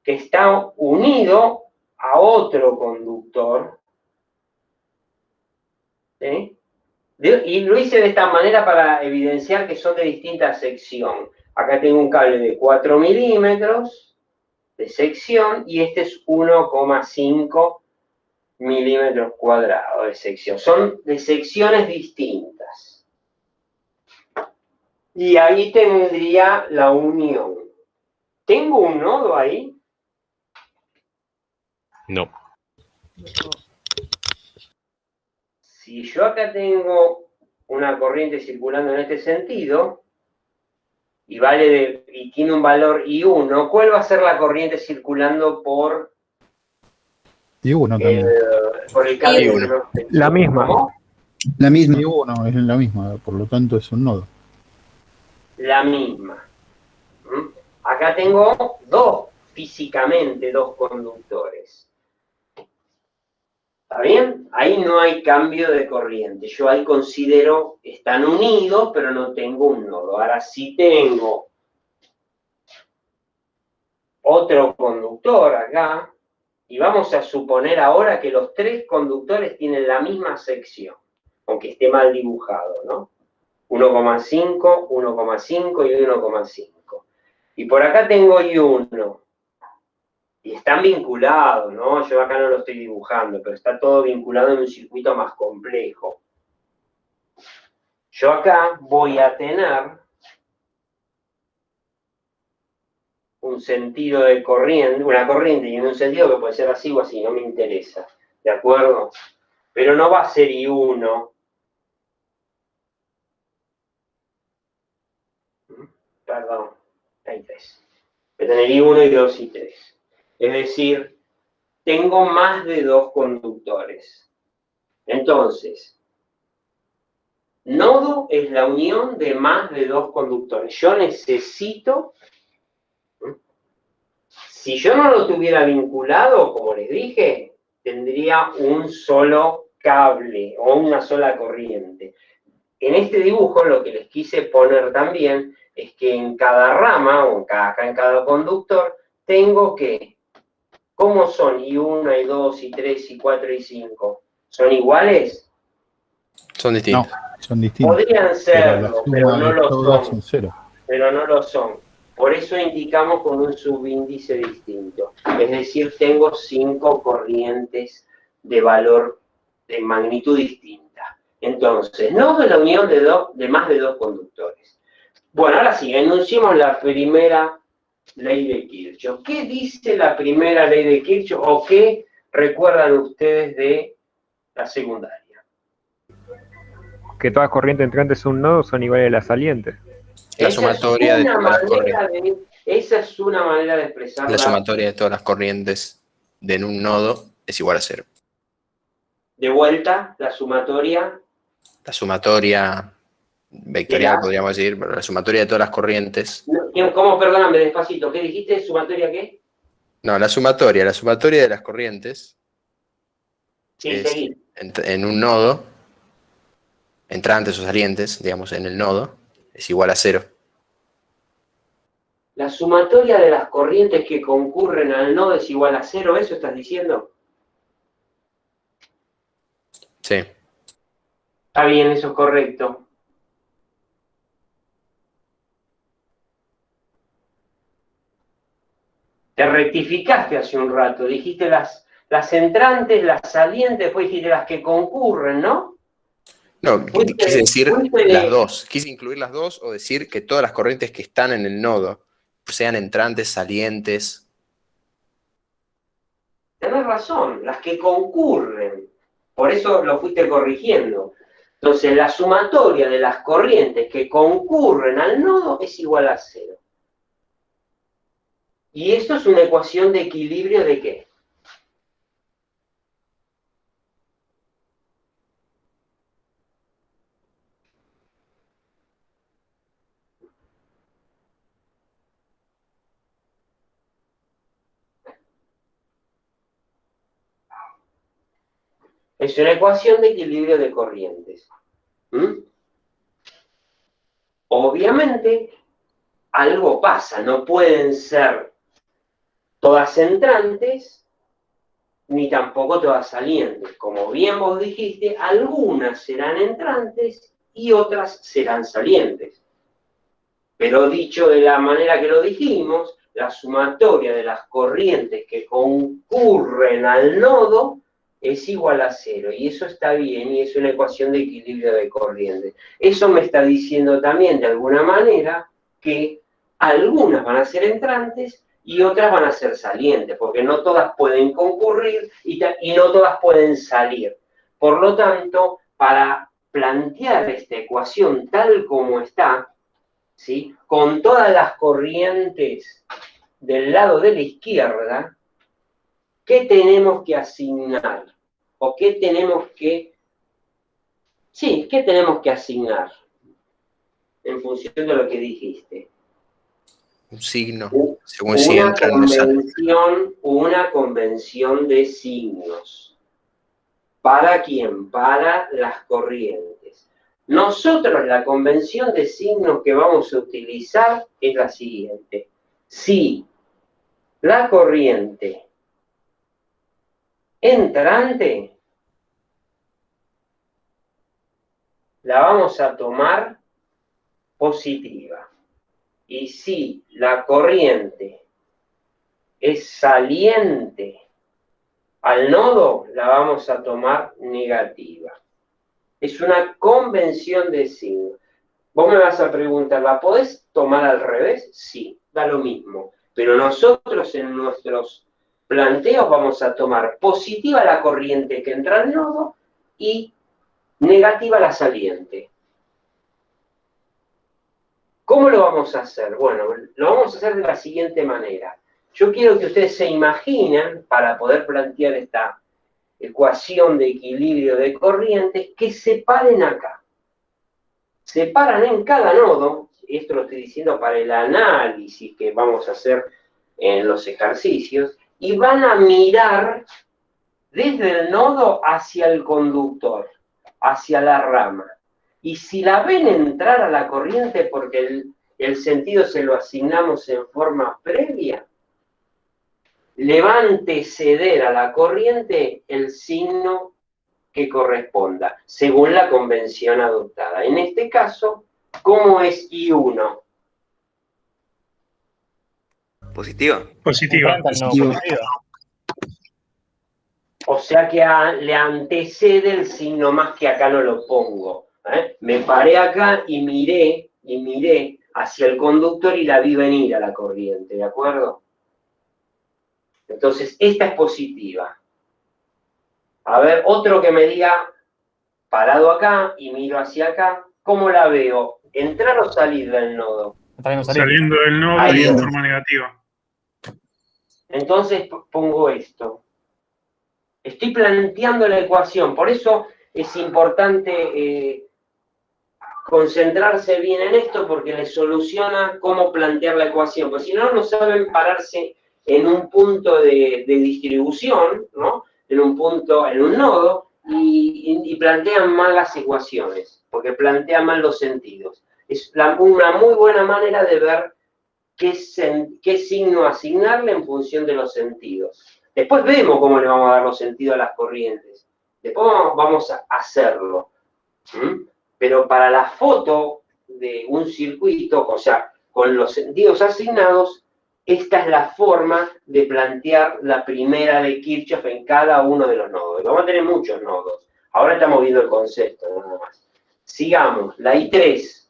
que está unido a otro conductor. ¿Sí? Y lo hice de esta manera para evidenciar que son de distinta sección. Acá tengo un cable de 4 milímetros de sección y este es 1,5 milímetros cuadrados de sección. Son de secciones distintas. Y ahí tendría la unión. ¿Tengo un nodo ahí? No. Si yo acá tengo una corriente circulando en este sentido, y tiene un valor I1, ¿cuál va a ser la corriente circulando por I1 también. por el cable? I1. La misma. ¿Cómo? La misma. I1 es la misma, por lo tanto es un nodo. La misma. Acá tengo físicamente dos conductores. ¿Está bien? Ahí no hay cambio de corriente. Yo ahí considero que están unidos, pero no tengo un nodo. Ahora sí tengo otro conductor acá, y vamos a suponer ahora que los 3 conductores tienen la misma sección, aunque esté mal dibujado, ¿no? 1,5, 1,5 y 1,5. Y por acá tengo I1. Y están vinculados, ¿no? Yo acá no lo estoy dibujando, pero está todo vinculado en un circuito más complejo. Yo acá voy a tener un sentido de corriente, una corriente y un sentido que puede ser así o así, no me interesa, ¿de acuerdo? Pero no va a ser I1. Perdón, hay 3. Voy a tener I1 y 2 y 3. Es decir, tengo más de 2 conductores. Entonces, nodo es la unión de más de 2 conductores. Yo necesito, si yo no lo tuviera vinculado, como les dije, tendría un solo cable o una sola corriente. En este dibujo lo que les quise poner también es que en cada rama, o acá en cada conductor, tengo que, ¿cómo son I1, I2, I3, I4 y I5? ¿Son iguales? Son distintos. No, son distintos. Podrían serlo, pero no lo todas son. cero. Pero no lo son. Por eso indicamos con un subíndice distinto. Es decir, tengo 5 corrientes de valor, de magnitud distinta. Entonces, nodo es la unión de más de 2 conductores. Bueno, ahora sí, enunciemos la primera ley de Kirchhoff. ¿Qué dice la primera ley de Kirchhoff o qué recuerdan ustedes de la secundaria? Que todas corrientes entrantes en un nodo son iguales a las salientes. La Esa sumatoria es de una todas las manera corrientes. Esa es una manera de expresar La sumatoria de todas las corrientes de un nodo es igual a 0. De vuelta, la sumatoria La sumatoria vectorial, ¿De las? podríamos decir, pero la sumatoria de todas las corrientes. ¿Cómo? Perdóname, despacito. ¿Qué dijiste? ¿Sumatoria qué? No, la sumatoria de las corrientes Sí, es seguí. en un nodo, entrantes o salientes, digamos, en el nodo, es igual a 0. La sumatoria de las corrientes que concurren al nodo es igual a 0, ¿eso estás diciendo? Sí. Está bien, eso es correcto. Te rectificaste hace un rato, dijiste las entrantes, las salientes, después dijiste las que concurren, ¿no? No, quise decir las dos. Quise incluir las dos o decir que todas las corrientes que están en el nodo, sean entrantes, salientes. Tenés razón, las que concurren. Por eso lo fuiste corrigiendo. Entonces, la sumatoria de las corrientes que concurren al nodo es igual a 0. ¿Y esto es una ecuación de equilibrio de qué? Es una ecuación de equilibrio de corrientes. Obviamente, algo pasa, no pueden ser todas entrantes, ni tampoco todas salientes. Como bien vos dijiste, algunas serán entrantes y otras serán salientes. Pero dicho de la manera que lo dijimos, la sumatoria de las corrientes que concurren al nodo es igual a 0, y eso está bien, y es una ecuación de equilibrio de corrientes. Eso me está diciendo también, de alguna manera, que algunas van a ser entrantes y otras van a ser salientes, porque no todas pueden concurrir y no todas pueden salir. Por lo tanto, para plantear esta ecuación tal como está, ¿sí?, con todas las corrientes del lado de la izquierda, ¿qué tenemos que asignar? ¿O qué tenemos que... Sí, ¿qué tenemos que asignar? En función de lo que dijiste. Un signo, según si entran o salen. Una convención de signos. ¿Para quién? Para las corrientes. Nosotros la convención de signos que vamos a utilizar es la siguiente. Si la corriente entrante la vamos a tomar positiva. Y si la corriente es saliente al nodo, la vamos a tomar negativa. Es una convención de signos. Vos me vas a preguntar, ¿la podés tomar al revés? Sí, da lo mismo. Pero nosotros en nuestros planteos vamos a tomar positiva la corriente que entra al nodo y negativa la saliente. ¿Cómo lo vamos a hacer? Bueno, lo vamos a hacer de la siguiente manera. Yo quiero que ustedes se imaginen, para poder plantear esta ecuación de equilibrio de corrientes, que se paren acá. Se paran en cada nodo, esto lo estoy diciendo para el análisis que vamos a hacer en los ejercicios, y van a mirar desde el nodo hacia el conductor, hacia la rama. Y si la ven entrar a la corriente porque el sentido se lo asignamos en forma previa, le va a anteceder a la corriente el signo que corresponda, según la convención adoptada. En este caso, ¿cómo es I1? ¿Positiva? Positiva. O sea que le antecede el signo más que acá no lo pongo. Me paré acá y miré hacia el conductor y la vi venir a la corriente, ¿de acuerdo? Entonces, esta es positiva. A ver, otro que me diga, parado acá y miro hacia acá, ¿cómo la veo? ¿Entrar o salir del nodo? Está viendo salir. Saliendo del nodo Ahí y de va. forma negativa. Entonces pongo esto. Estoy planteando la ecuación, por eso es importante concentrarse bien en esto, porque les soluciona cómo plantear la ecuación, porque si no, no saben pararse en un punto de distribución, ¿no? En un punto, en un nodo, y plantean mal las ecuaciones, porque plantean mal los sentidos. Es una muy buena manera de ver qué signo asignarle en función de los sentidos. Después vemos cómo le vamos a dar los sentidos a las corrientes. Después vamos a hacerlo. Pero para la foto de un circuito, o sea, con los sentidos asignados, esta es la forma de plantear la primera de Kirchhoff en cada uno de los nodos. Vamos a tener muchos nodos. Ahora estamos viendo el concepto, nada más. Sigamos. La I3,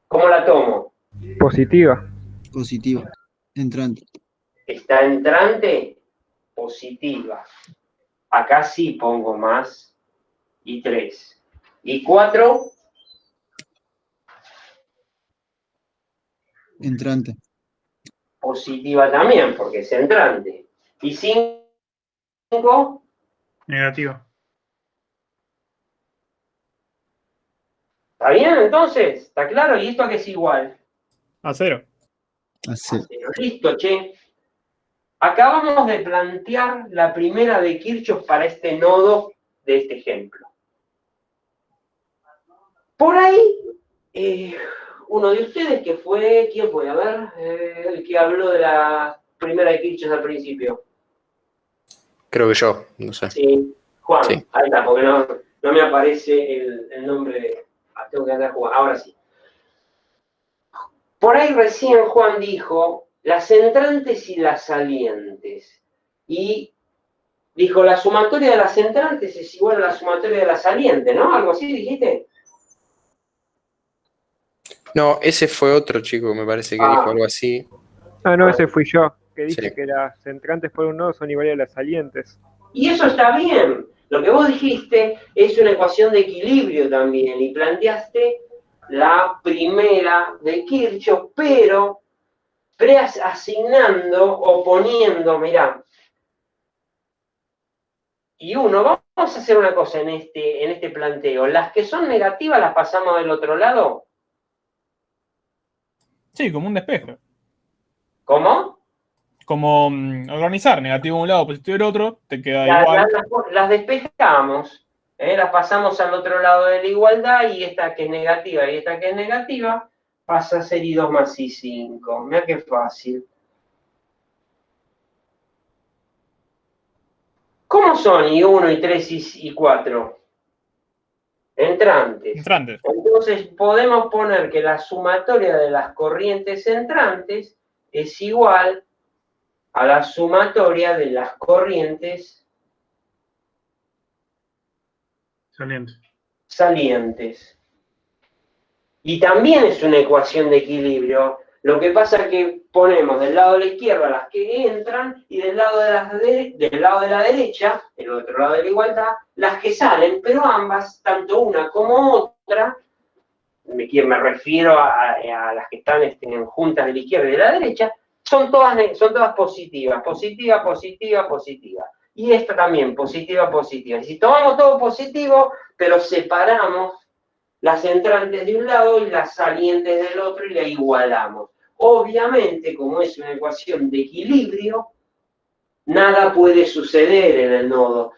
¿cómo la tomo? Positiva. Positiva. Entrante. ¿Está entrante? Positiva. Acá sí pongo más I3. I4, Entrante. positiva también, porque es entrante. I5, Negativa. ¿está bien entonces? ¿Está claro? ¿Y esto a qué es igual? A 0. A cero. Pero listo, che. Acabamos de plantear la primera de Kirchhoff para este nodo de este ejemplo. Por ahí, uno de ustedes que fue, ¿quién fue? A ver, el que habló de la primera de Kirchhoff al principio. Creo que yo, no sé. Sí, Juan, Sí. ahí está, porque no me aparece el nombre de... tengo que andar Juan, ahora sí. Por ahí recién Juan dijo las entrantes y las salientes. Y dijo, la sumatoria de las entrantes es igual a la sumatoria de las salientes, ¿no? Algo así dijiste. No, ese fue otro chico, me parece que dijo algo así. Ah, no, ese fui yo, que dije Sí. que las entrantes por un nodo son iguales a las salientes. Y eso está bien. Lo que vos dijiste es una ecuación de equilibrio también. Y planteaste la primera de Kirchhoff, pero asignando o poniendo, mirá. Y vamos a hacer una cosa en este planteo. Las que son negativas las pasamos del otro lado. Sí, como un despeje. ¿Cómo? Como organizar negativo de un lado, positivo del otro, te queda igual. Las despejamos, las pasamos al otro lado de la igualdad, y esta que es negativa y esta que es negativa pasa a ser I2 más I5. Mira qué fácil. ¿Cómo son I1, I3 y I4? Entrantes. Entrantes. Entonces podemos poner que la sumatoria de las corrientes entrantes es igual a la sumatoria de las corrientes salientes. Y también es una ecuación de equilibrio. Lo que pasa es que ponemos del lado de la izquierda las que entran y del lado de la derecha, el otro lado de la igualdad, las que salen, pero ambas, tanto una como otra, me refiero a las que están juntas de la izquierda y de la derecha, son todas positivas. Positiva, positiva, positiva. Y esta también, positiva, positiva. Y si tomamos todo positivo, pero separamos las entrantes de un lado y las salientes del otro y la igualamos. Obviamente, como es una ecuación de equilibrio, nada puede suceder en el nodo.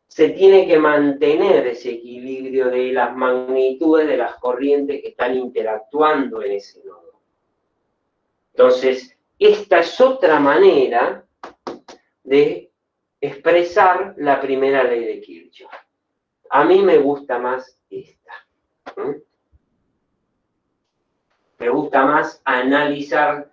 Se tiene que mantener ese equilibrio de las magnitudes de las corrientes que están interactuando en ese nodo. Entonces, esta es otra manera de expresar la primera ley de Kirchhoff. A mí me gusta más esta. Me gusta más analizar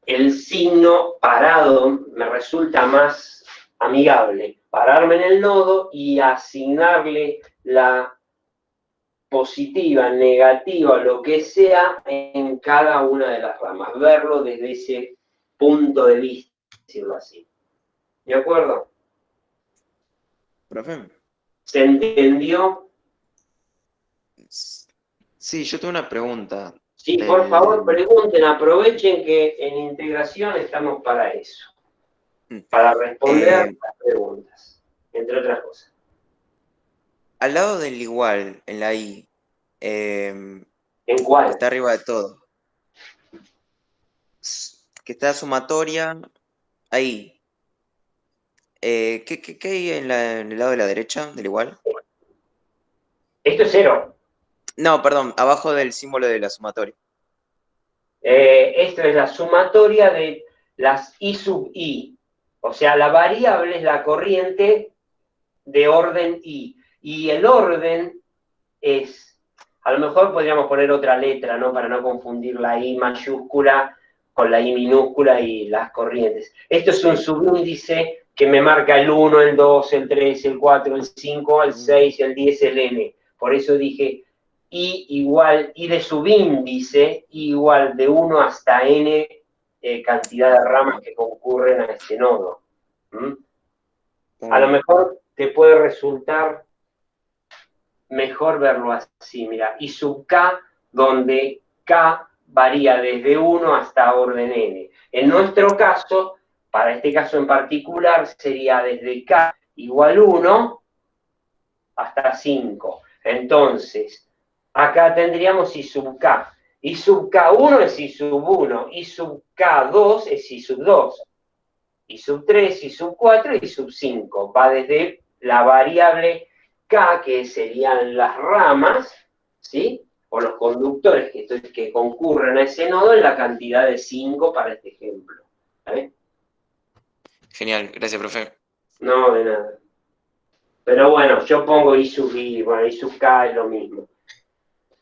el signo parado, me resulta más amigable. Pararme en el nodo y asignarle la positiva, negativa, lo que sea, en cada una de las ramas. Verlo desde ese punto de vista, decirlo así. ¿De acuerdo? Profe. ¿Se entendió? Sí, yo tengo una pregunta. Sí, por favor, pregunten, aprovechen que en integración estamos para eso. Para responder las preguntas, entre otras cosas. Al lado del igual, en la I. ¿En cuál? Está arriba de todo. Que está sumatoria. Ahí. ¿Qué hay en el lado de la derecha del igual? Esto es 0. No, perdón, abajo del símbolo de la sumatoria. Esto es la sumatoria de las I sub I. O sea, la variable es la corriente de orden I. Y el orden es, a lo mejor podríamos poner otra letra, ¿no? Para no confundir la I mayúscula con la I minúscula y las corrientes. Esto es un subíndice que me marca el 1, el 2, el 3, el 4, el 5, el 6, el 10, el N. Por eso dije I igual, I de subíndice, I igual de 1 hasta N cantidad de ramas que concurren a este nodo. A lo mejor te puede resultar mejor verlo así, mira, I sub K, donde K varía desde 1 hasta orden N. En nuestro caso, para este caso en particular, sería desde K igual 1 hasta 5. Entonces, acá tendríamos I sub K. I sub K1 es I sub 1, I sub K2 es I sub 2, I sub 3, I sub 4 y I sub 5. Va desde la variable K, que serían las ramas, ¿sí? O los conductores que concurren a ese nodo en la cantidad de 5 para este ejemplo. ¿Vale? Genial, gracias, profe. No, de nada. Pero bueno, yo pongo I sub I, bueno, I sub K es lo mismo.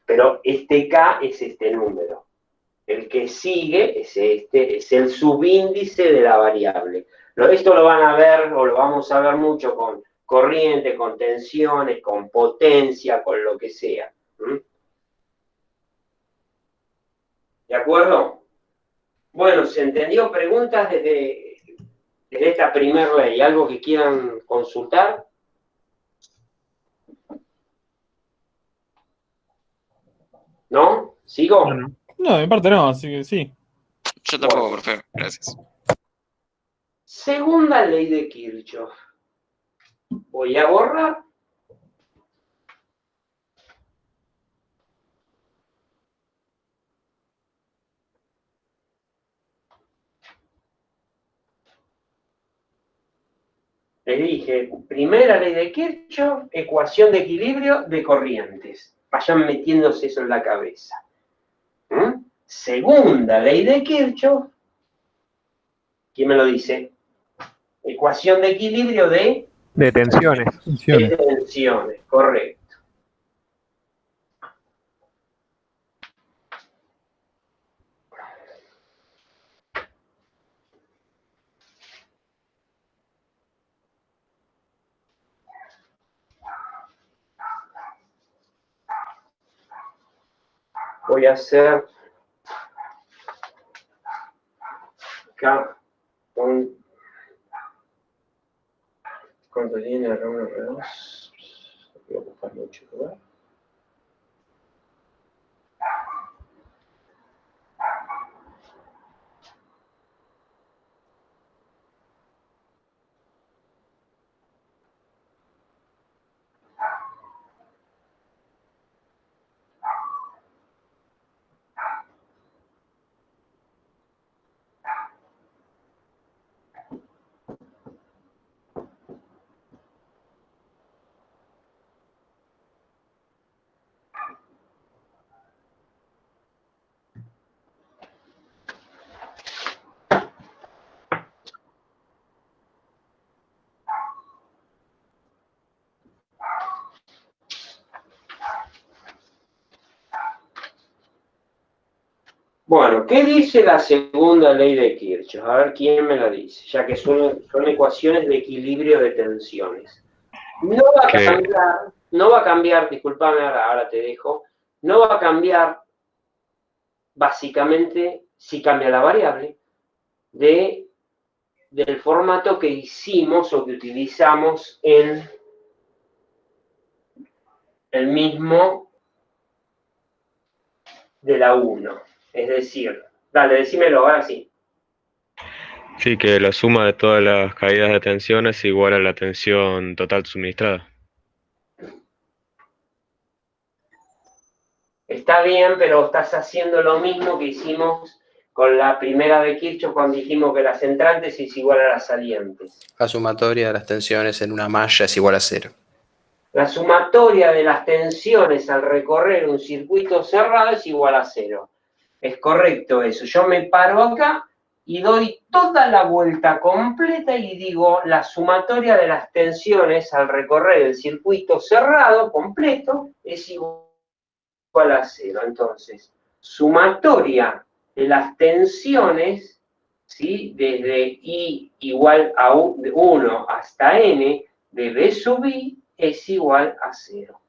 Pero este K es este número. El que sigue es este, es el subíndice de la variable. Esto lo van a ver, o lo vamos a ver mucho con corriente, con tensiones, con potencia, con lo que sea. ¿De acuerdo? Bueno, ¿se entendió? ¿Preguntas desde esta primera ley? ¿Algo que quieran consultar? ¿No? ¿Sigo? No, de mi parte no, así que sí. Yo tampoco, profe, gracias. Segunda ley de Kirchhoff. Voy a borrar. Les dije, primera ley de Kirchhoff, ecuación de equilibrio de corrientes. Vayan metiéndose eso en la cabeza. Segunda ley de Kirchhoff. ¿Quién me lo dice? Ecuación de equilibrio de tensiones. De tensiones, correcto. Voy a hacer K con ¿cuánto tiene R1, R2? Voy a ocupar mucho lugar. Bueno, ¿qué dice la segunda ley de Kirchhoff? A ver quién me la dice, ya que son ecuaciones de equilibrio de tensiones. No va a cambiar, disculpame, ahora te dejo, no va a cambiar básicamente si cambia la variable del formato que hicimos o que utilizamos en el mismo de la 1. Es decir, dale, decímelo, ahora sí. Sí, que la suma de todas las caídas de tensión es igual a la tensión total suministrada. Está bien, pero estás haciendo lo mismo que hicimos con la primera de Kirchhoff cuando dijimos que las entrantes es igual a las salientes. La sumatoria de las tensiones en una malla es igual a 0. La sumatoria de las tensiones al recorrer un circuito cerrado es igual a 0. Es correcto eso. Yo me paro acá y doy toda la vuelta completa y digo la sumatoria de las tensiones al recorrer el circuito cerrado completo es igual a 0. Entonces, sumatoria de las tensiones, ¿sí? Desde I igual a 1 hasta N de B sub I es igual a 0.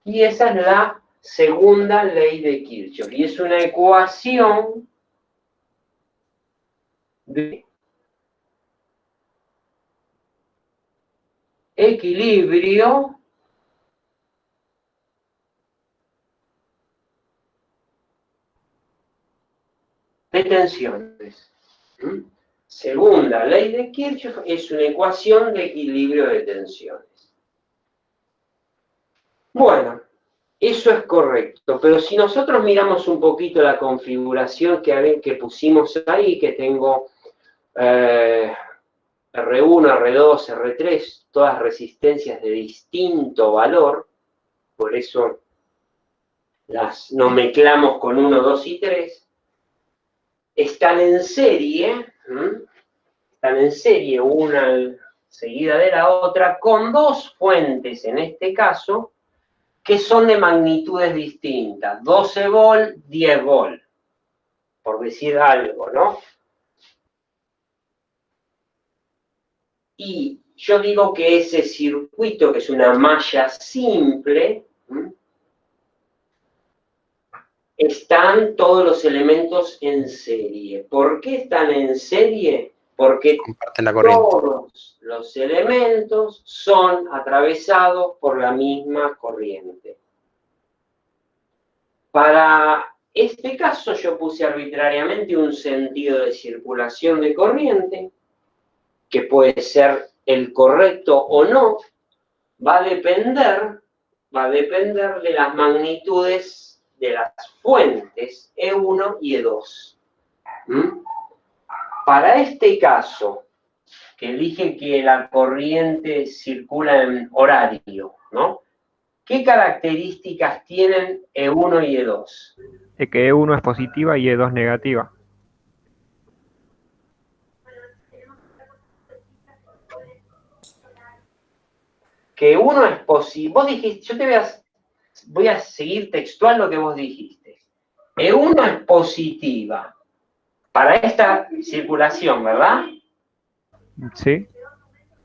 Y esa es la segunda ley de Kirchhoff. Y es una ecuación de equilibrio de tensiones. Segunda ley de Kirchhoff es una ecuación de equilibrio de tensiones. Bueno, eso es correcto, pero si nosotros miramos un poquito la configuración que pusimos ahí, que tengo R1, R2, R3, todas resistencias de distinto valor, por eso nos mezclamos con 1, 2 y 3, están en serie una seguida de la otra, con dos fuentes en este caso, que son de magnitudes distintas, 12 volt, 10 volt, por decir algo, ¿no? Y yo digo que ese circuito, que es una malla simple, están todos los elementos en serie. ¿Por qué están en serie? Porque comparten la corriente. Todos los elementos son atravesados por la misma corriente. Para este caso yo puse arbitrariamente un sentido de circulación de corriente, que puede ser el correcto o no, va a depender de las magnitudes de las fuentes E1 y E2. Para este caso, que dije que la corriente circula en horario, ¿no? ¿Qué características tienen E1 y E2? Es que E1 es positiva y E2 negativa. Que uno es posible. Vos dijiste, yo voy a seguir textual lo que vos dijiste. E1 es positiva para esta circulación, ¿verdad? Sí.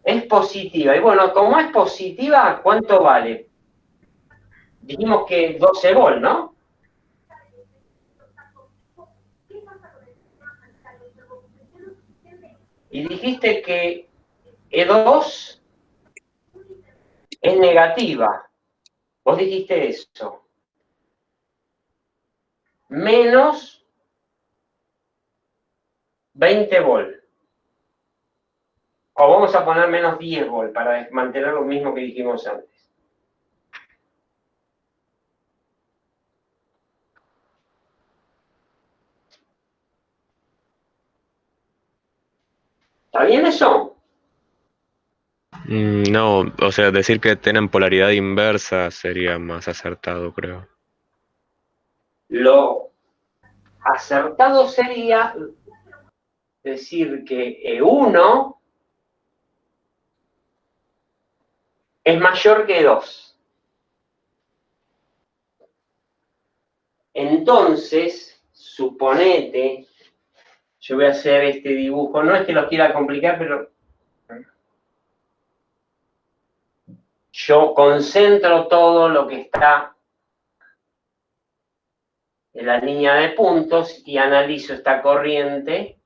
Es positiva. Y bueno, como es positiva, ¿cuánto vale? Dijimos que 12 volt, ¿no? Y dijiste que E2 es negativa. Vos dijiste eso. Menos 20 volt. O vamos a poner menos 10 volt para mantener lo mismo que dijimos antes. ¿Está bien eso? No, o sea, decir que tienen polaridad inversa sería más acertado, creo. Lo acertado sería decir que E1 es mayor que 2. Entonces, suponete, yo voy a hacer este dibujo, no es que lo quiera complicar, pero yo concentro todo lo que está en la línea de puntos y analizo esta corriente,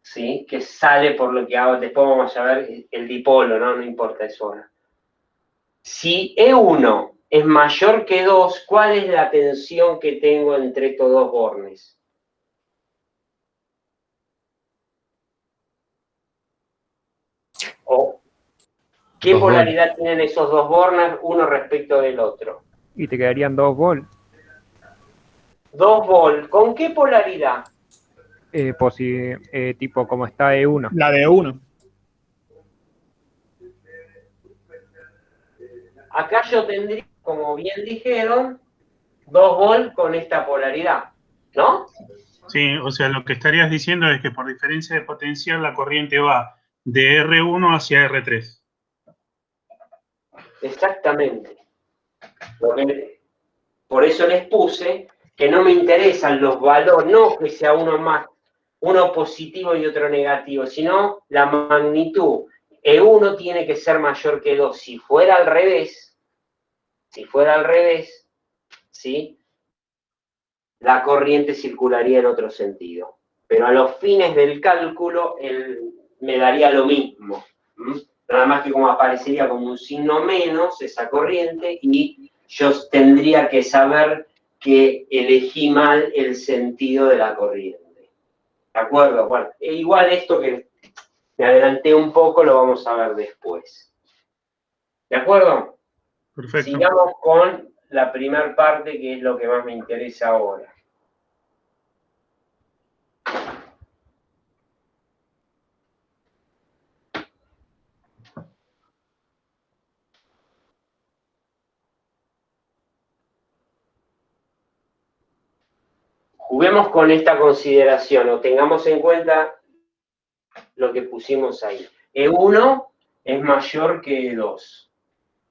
¿sí? Que sale por lo que hago. Después vamos a ver el dipolo, ¿no? No importa eso ahora. Si E1 es mayor que 2, ¿cuál es la tensión que tengo entre estos dos bornes? ¿O qué Dos polaridad tienen esos dos bornes uno respecto del otro? Y te quedarían 2 volts. 2 volt. ¿Con qué polaridad? Tipo como está E1. La de 1. Acá yo tendría, como bien dijeron, 2 volt con esta polaridad, ¿no? Sí, o sea, lo que estarías diciendo es que por diferencia de potencial la corriente va de R1 hacia R3. Exactamente. Por eso les puse que no me interesan los valores, no que sea uno positivo y otro negativo, sino la magnitud. E1 tiene que ser mayor que 2. Si fuera al revés, ¿sí? La corriente circularía en otro sentido. Pero a los fines del cálculo, me daría lo mismo. Nada más que como aparecería como un signo menos esa corriente y yo tendría que saber que elegí mal el sentido de la corriente. ¿De acuerdo? Bueno, igual esto que me adelanté un poco lo vamos a ver después. ¿De acuerdo? Perfecto. Sigamos con la primera parte, que es lo que más me interesa ahora. Juguemos con esta consideración, o tengamos en cuenta lo que pusimos ahí. E1 es mayor que E2.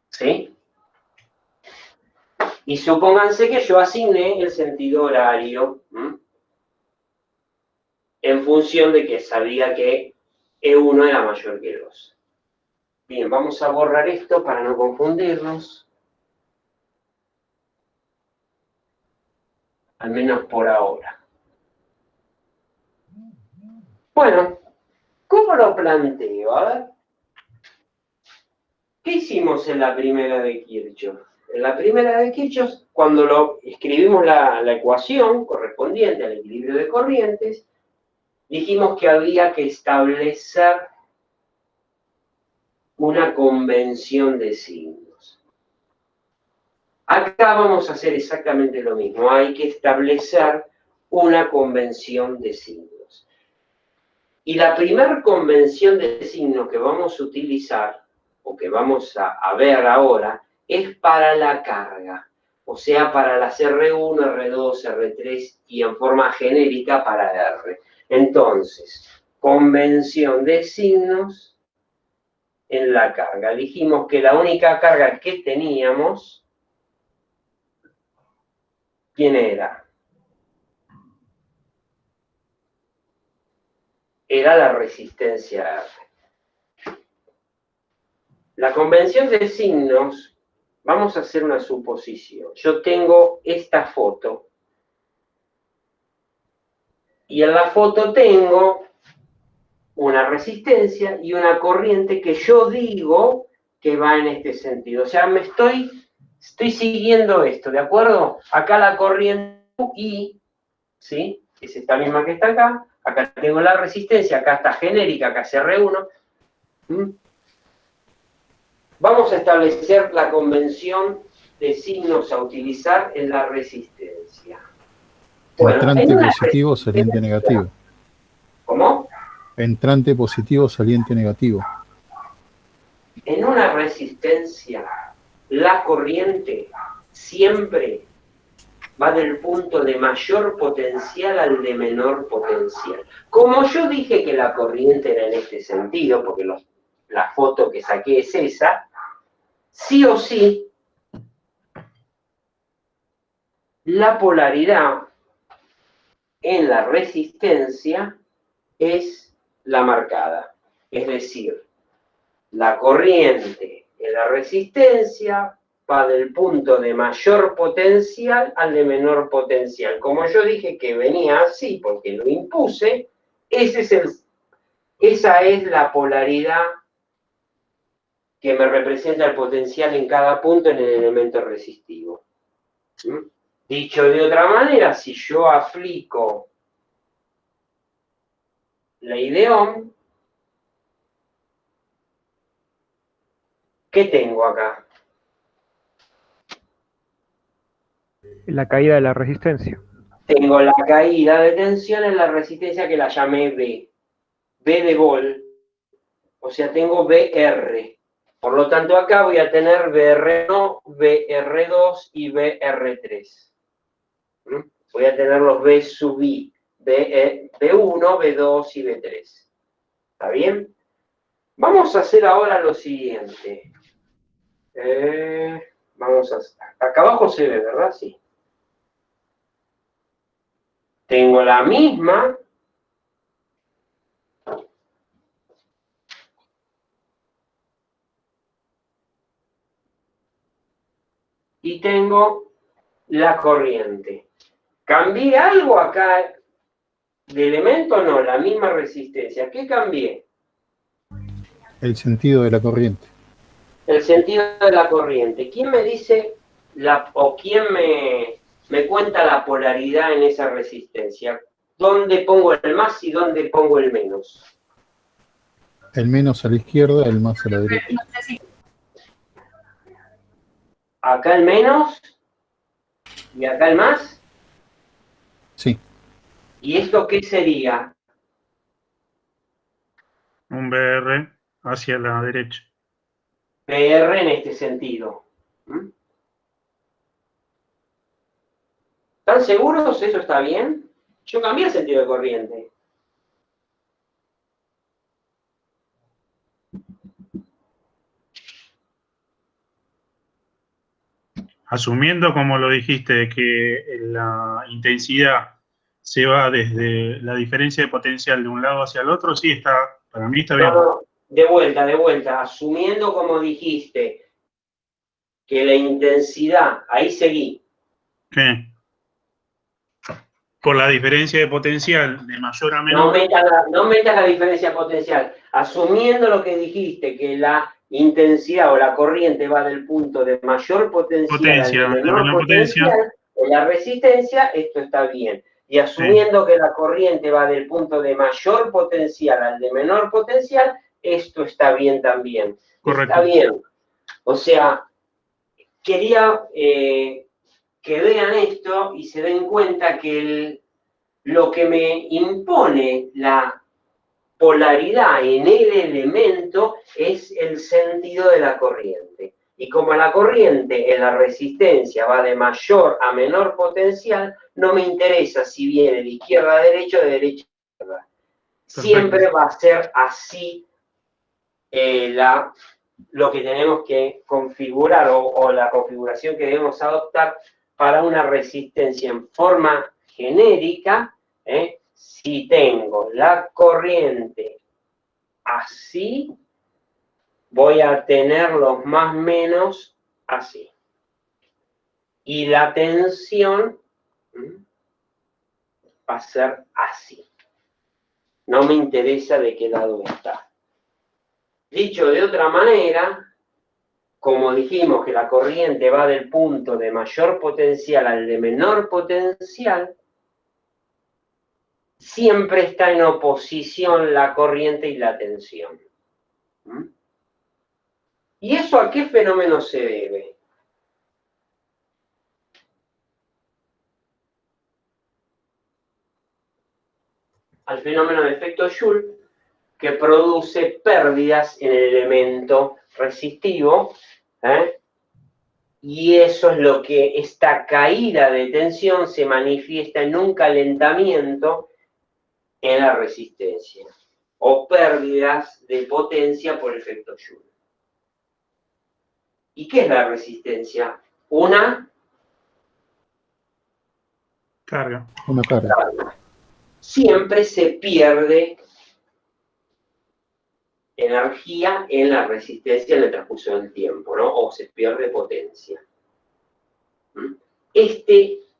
¿Sí? Y supónganse que yo asigné el sentido horario en función de que sabía que E1 era mayor que 2. Bien, vamos a borrar esto para no confundirnos. Al menos por ahora. Bueno, ¿cómo lo planteo? A ver. ¿Qué hicimos en la primera de Kirchhoff? En la primera de Kirchhoff, cuando escribimos la ecuación correspondiente al equilibrio de corrientes, dijimos que había que establecer una convención de signos. Acá vamos a hacer exactamente lo mismo. Hay que establecer una convención de signos. Y la primera convención de signos que vamos a utilizar, o que vamos a ver ahora, es para la carga. O sea, para las R1, R2, R3 y en forma genérica para R. Entonces, convención de signos en la carga. Dijimos que la única carga que teníamos, ¿quién era? Era la resistencia R. La convención de signos, vamos a hacer una suposición. Yo tengo esta foto. Y en la foto tengo una resistencia y una corriente que yo digo que va en este sentido. O sea, estoy siguiendo esto, ¿de acuerdo? Acá la corriente I, ¿sí? Es esta misma que está acá. Acá tengo la resistencia, acá está genérica, acá es R1. Vamos a establecer la convención de signos a utilizar en la resistencia. Bueno, entrante positivo, saliente negativo. ¿Cómo? Entrante positivo, saliente negativo. En una resistencia, la corriente siempre va del punto de mayor potencial al de menor potencial. Como yo dije que la corriente era en este sentido, porque la foto que saqué es esa, sí o sí, la polaridad en la resistencia es la marcada. Es decir, la corriente en la resistencia va del punto de mayor potencial al de menor potencial. Como yo dije que venía así porque lo impuse, esa es la polaridad que me representa el potencial en cada punto en el elemento resistivo. Dicho de otra manera, si yo aplico ley de Ohm, ¿qué tengo acá? La caída de la resistencia. Tengo la caída de tensión en la resistencia que la llamé B. B de Volt. O sea, tengo BR. Por lo tanto, acá voy a tener BR1, BR2 y BR3. Voy a tener los B sub I. B1, B2 y B3. ¿Está bien? Vamos a hacer ahora lo siguiente. Acá abajo se ve, ¿verdad? Sí. Tengo la misma. Y tengo la corriente. ¿Cambié algo acá de elemento? No, la misma resistencia. ¿Qué cambié? El sentido de la corriente. El sentido de la corriente. ¿Quién me dice quién me cuenta la polaridad en esa resistencia? ¿Dónde pongo el más y dónde pongo el menos? El menos a la izquierda, el más a la derecha. Acá el menos y acá el más. Sí. ¿Y esto qué sería? Un BR hacia la derecha. PR en este sentido. ¿Están seguros? ¿Eso está bien? Yo cambié el sentido de corriente. Asumiendo, como lo dijiste, que la intensidad se va desde la diferencia de potencial de un lado hacia el otro, sí, para mí está bien. No, de vuelta. Asumiendo, como dijiste, que la intensidad, ahí seguí. ¿Qué? Por la diferencia de potencial de mayor a menor. No metas la diferencia potencial. Asumiendo lo que dijiste, que la intensidad o la corriente va del punto de mayor potencial al de menor potencial, en la resistencia, esto está bien. Y asumiendo que la corriente va del punto de mayor potencial al de menor potencial, esto está bien también. Correcto. Está bien. O sea, quería que vean esto y se den cuenta que lo que me impone la polaridad en el elemento es el sentido de la corriente. Y como la corriente en la resistencia va de mayor a menor potencial, no me interesa si viene de izquierda a derecha o de derecha a izquierda. Siempre va a ser así lo que tenemos que configurar o la configuración que debemos adoptar para una resistencia en forma genérica. Si tengo la corriente así, voy a tener los más menos así. Y la tensión va a ser así. No me interesa de qué lado está. Dicho de otra manera, como dijimos que la corriente va del punto de mayor potencial al de menor potencial, siempre está en oposición la corriente y la tensión. ¿Y eso a qué fenómeno se debe? Al fenómeno de efecto Joule, que produce pérdidas en el elemento resistivo, y eso es lo que esta caída de tensión se manifiesta en un calentamiento en la resistencia, o pérdidas de potencia por efecto Joule. ¿Y qué es la resistencia? Una carga. Una carga. Siempre se pierde energía en la resistencia en el transcurso del tiempo, ¿no? O se pierde potencia.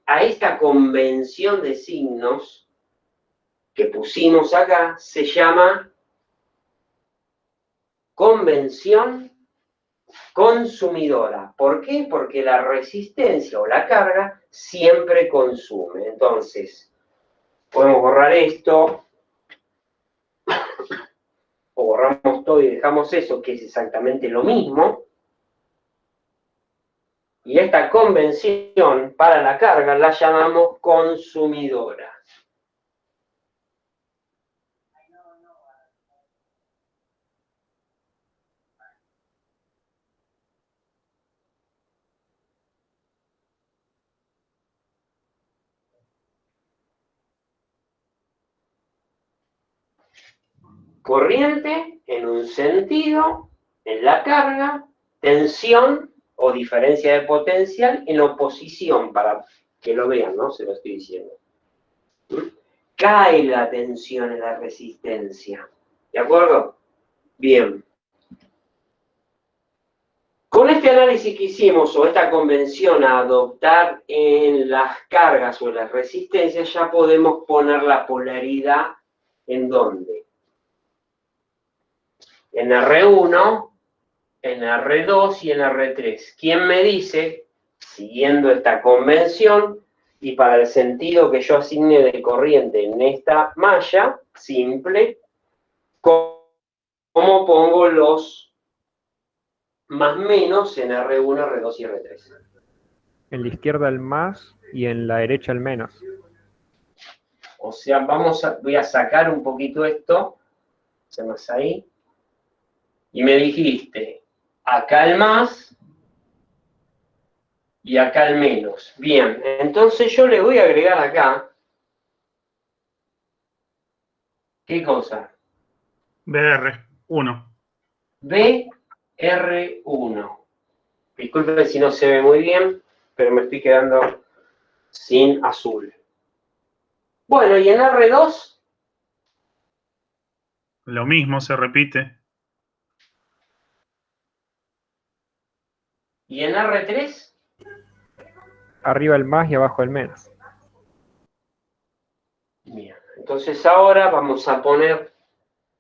A esta convención de signos que pusimos acá se llama convención consumidora. ¿Por qué? Porque la resistencia o la carga siempre consume. Entonces, podemos borrar esto, o borramos todo y dejamos eso, que es exactamente lo mismo. Y esta convención para la carga la llamamos consumidora. Corriente en un sentido, en la carga, tensión o diferencia de potencial en oposición, para que lo vean, ¿no? Se lo estoy diciendo. Cae la tensión en la resistencia. ¿De acuerdo? Bien. Con este análisis que hicimos, o esta convención a adoptar en las cargas o en las resistencias, ya podemos poner la polaridad ¿en dónde? En R1, en R2 y en R3. ¿Quién me dice, siguiendo esta convención, y para el sentido que yo asigne de corriente en esta malla simple, cómo pongo los más menos en R1, R2 y R3? En la izquierda el más y en la derecha el menos. O sea, voy a sacar un poquito esto, hacemos ahí, y me dijiste, acá el más y acá el menos. Bien, entonces yo le voy a agregar acá, ¿qué cosa? BR1. BR1. Disculpen si no se ve muy bien, pero me estoy quedando sin azul. Bueno, y en R2, Lo mismo se repite. y en R3, Arriba el más y abajo el menos. bien. Entonces ahora vamos a poner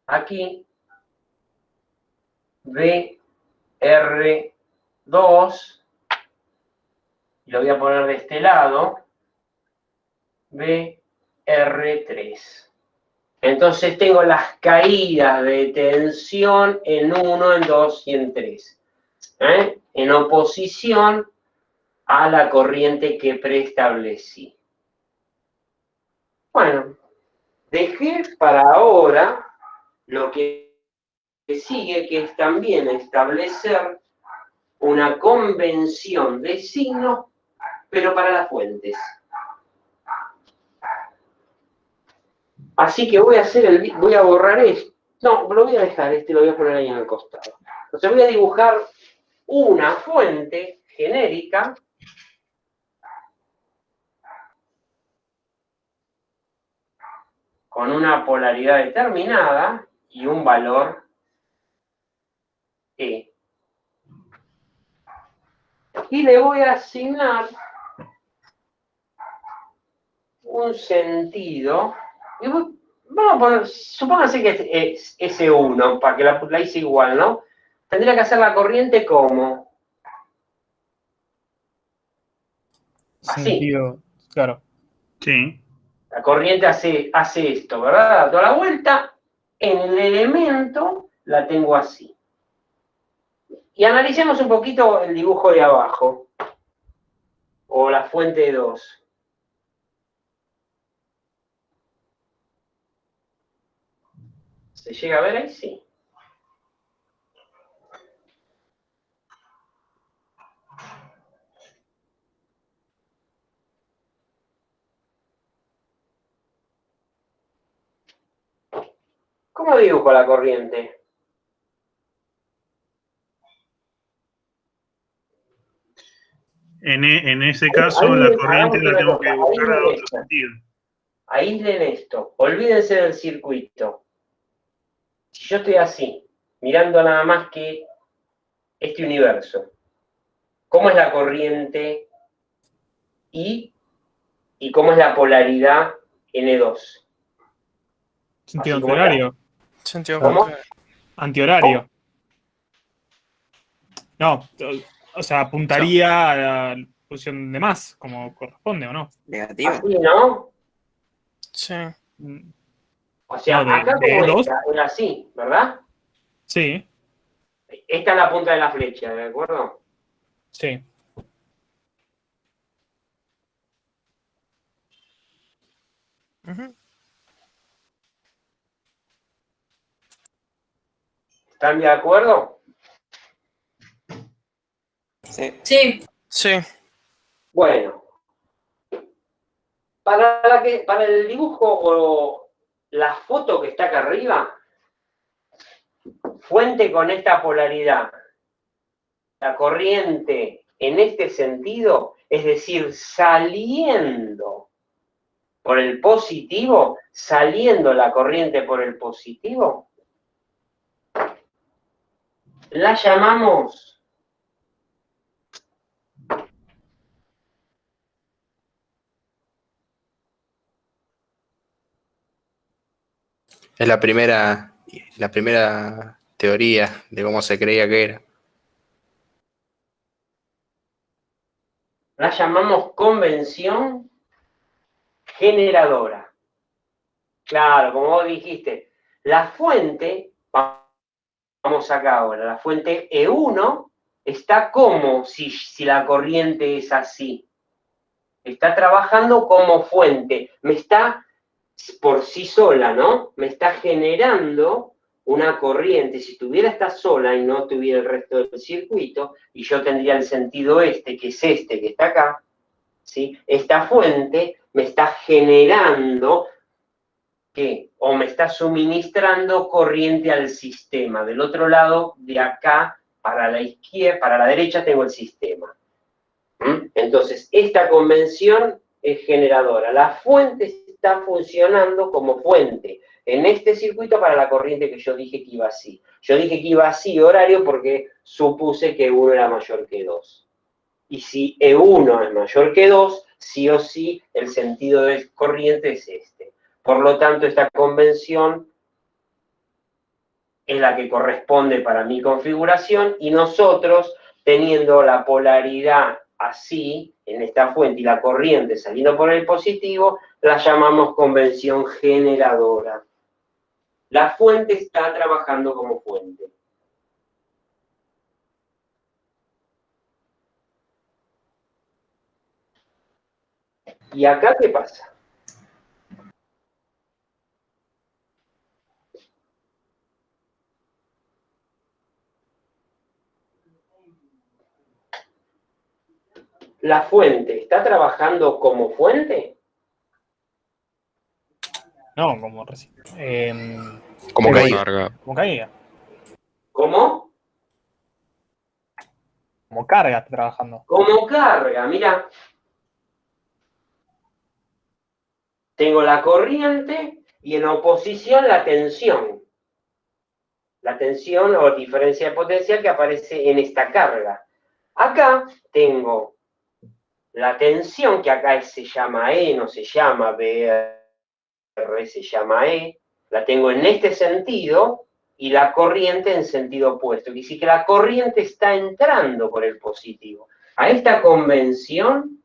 aquí BR2, y lo voy a poner de este lado, BR3. Entonces tengo las caídas de tensión en 1, en 2 y en 3. En oposición a la corriente que preestablecí. Bueno, dejé para ahora lo que sigue, que es también establecer una convención de signos, pero para las fuentes. Así que voy a borrar esto. No, lo voy a dejar, lo voy a poner ahí en el costado. Entonces voy a dibujar una fuente genérica con una polaridad determinada y un valor E. Y le voy a asignar un sentido. Y vamos a poner, supóngase que es S1, para que la hice igual, ¿no? Tendría que hacer la corriente como así. Sentido, claro. Sí. La corriente hace esto, ¿verdad? Da toda la vuelta. En el elemento la tengo así. Y analicemos un poquito el dibujo de abajo. O la fuente 2. ¿Se llega a ver ahí? Sí. ¿Cómo dibujo la corriente? En ese caso, la corriente la tengo que buscar a otro sentido. Aíslen esto. Olvídense del circuito. Si yo estoy así, mirando nada más que este universo, ¿cómo es la corriente I y cómo es la polaridad N2? Sentido antihorario. Sentido ¿Cómo? contrario. Antihorario. No, o sea, apuntaría a la posición de más, como corresponde, ¿o no? Negativo. Así, ¿no? Sí. O sea, No, acá de como dos. era así, ¿verdad? Sí, Esta es la punta de la flecha, ¿de acuerdo? sí. Ujú. ¿Están de acuerdo? Sí. Sí. Sí. Bueno, para el dibujo o la foto que está acá arriba, fuente con esta polaridad, la corriente en este sentido, es decir, saliendo por el positivo, saliendo la corriente por el positivo, la llamamos Es la primera teoría de cómo se creía que era. convención generadora. Claro, como vos dijiste, la fuente, vamos acá ahora, la fuente E1 está como si la corriente es así. Está trabajando como fuente, me está por sí sola, ¿no? Me está generando una corriente. Si tuviera esta sola y no tuviera el resto del circuito, y yo tendría el sentido este, que es este que está acá, ¿sí? Esta fuente me está generando, ¿qué? O me está suministrando corriente al sistema. Del otro lado, de acá, para la izquierda, para la derecha tengo el sistema. Entonces, esta convención es generadora. La fuente está funcionando como fuente en este circuito para la corriente que yo dije que iba así. Yo dije que iba así horario porque supuse que 1 era mayor que 2. Y si E1 es mayor que 2, sí o sí el sentido de corriente es este. Por lo tanto, esta convención es la que corresponde para mi configuración y nosotros, teniendo la polaridad así, en esta fuente, y la corriente saliendo por el positivo, la llamamos convención generadora. La fuente está trabajando como fuente. ¿Y acá qué pasa? ¿La fuente está trabajando como fuente? No, como Como caída. Como caída. ¿Cómo? Como carga está trabajando. Como carga, mira. Tengo la corriente y en oposición la tensión. La tensión o diferencia de potencial que aparece en esta carga. Acá tengo la tensión, que acá se llama E, no se llama BR, se llama E. La tengo en este sentido y la corriente en sentido opuesto. Quiere decir que la corriente está entrando por el positivo. A esta convención,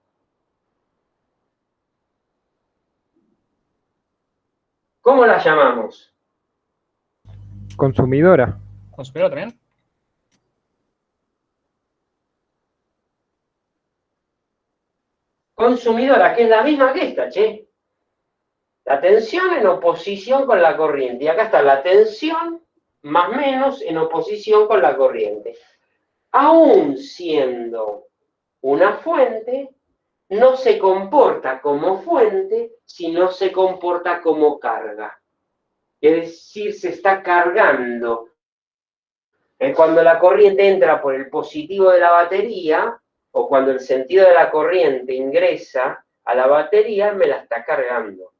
¿cómo la llamamos? Consumidora. ¿Consumidora también? Consumidora, que es la misma que esta, che. La tensión en oposición con la corriente. Y acá está la tensión más menos en oposición con la corriente. Aún siendo una fuente, no se comporta como fuente, sino se comporta como carga. Es decir, se está cargando. Cuando la corriente entra por el positivo de la batería, o cuando el sentido de la corriente ingresa a la batería, me la está cargando.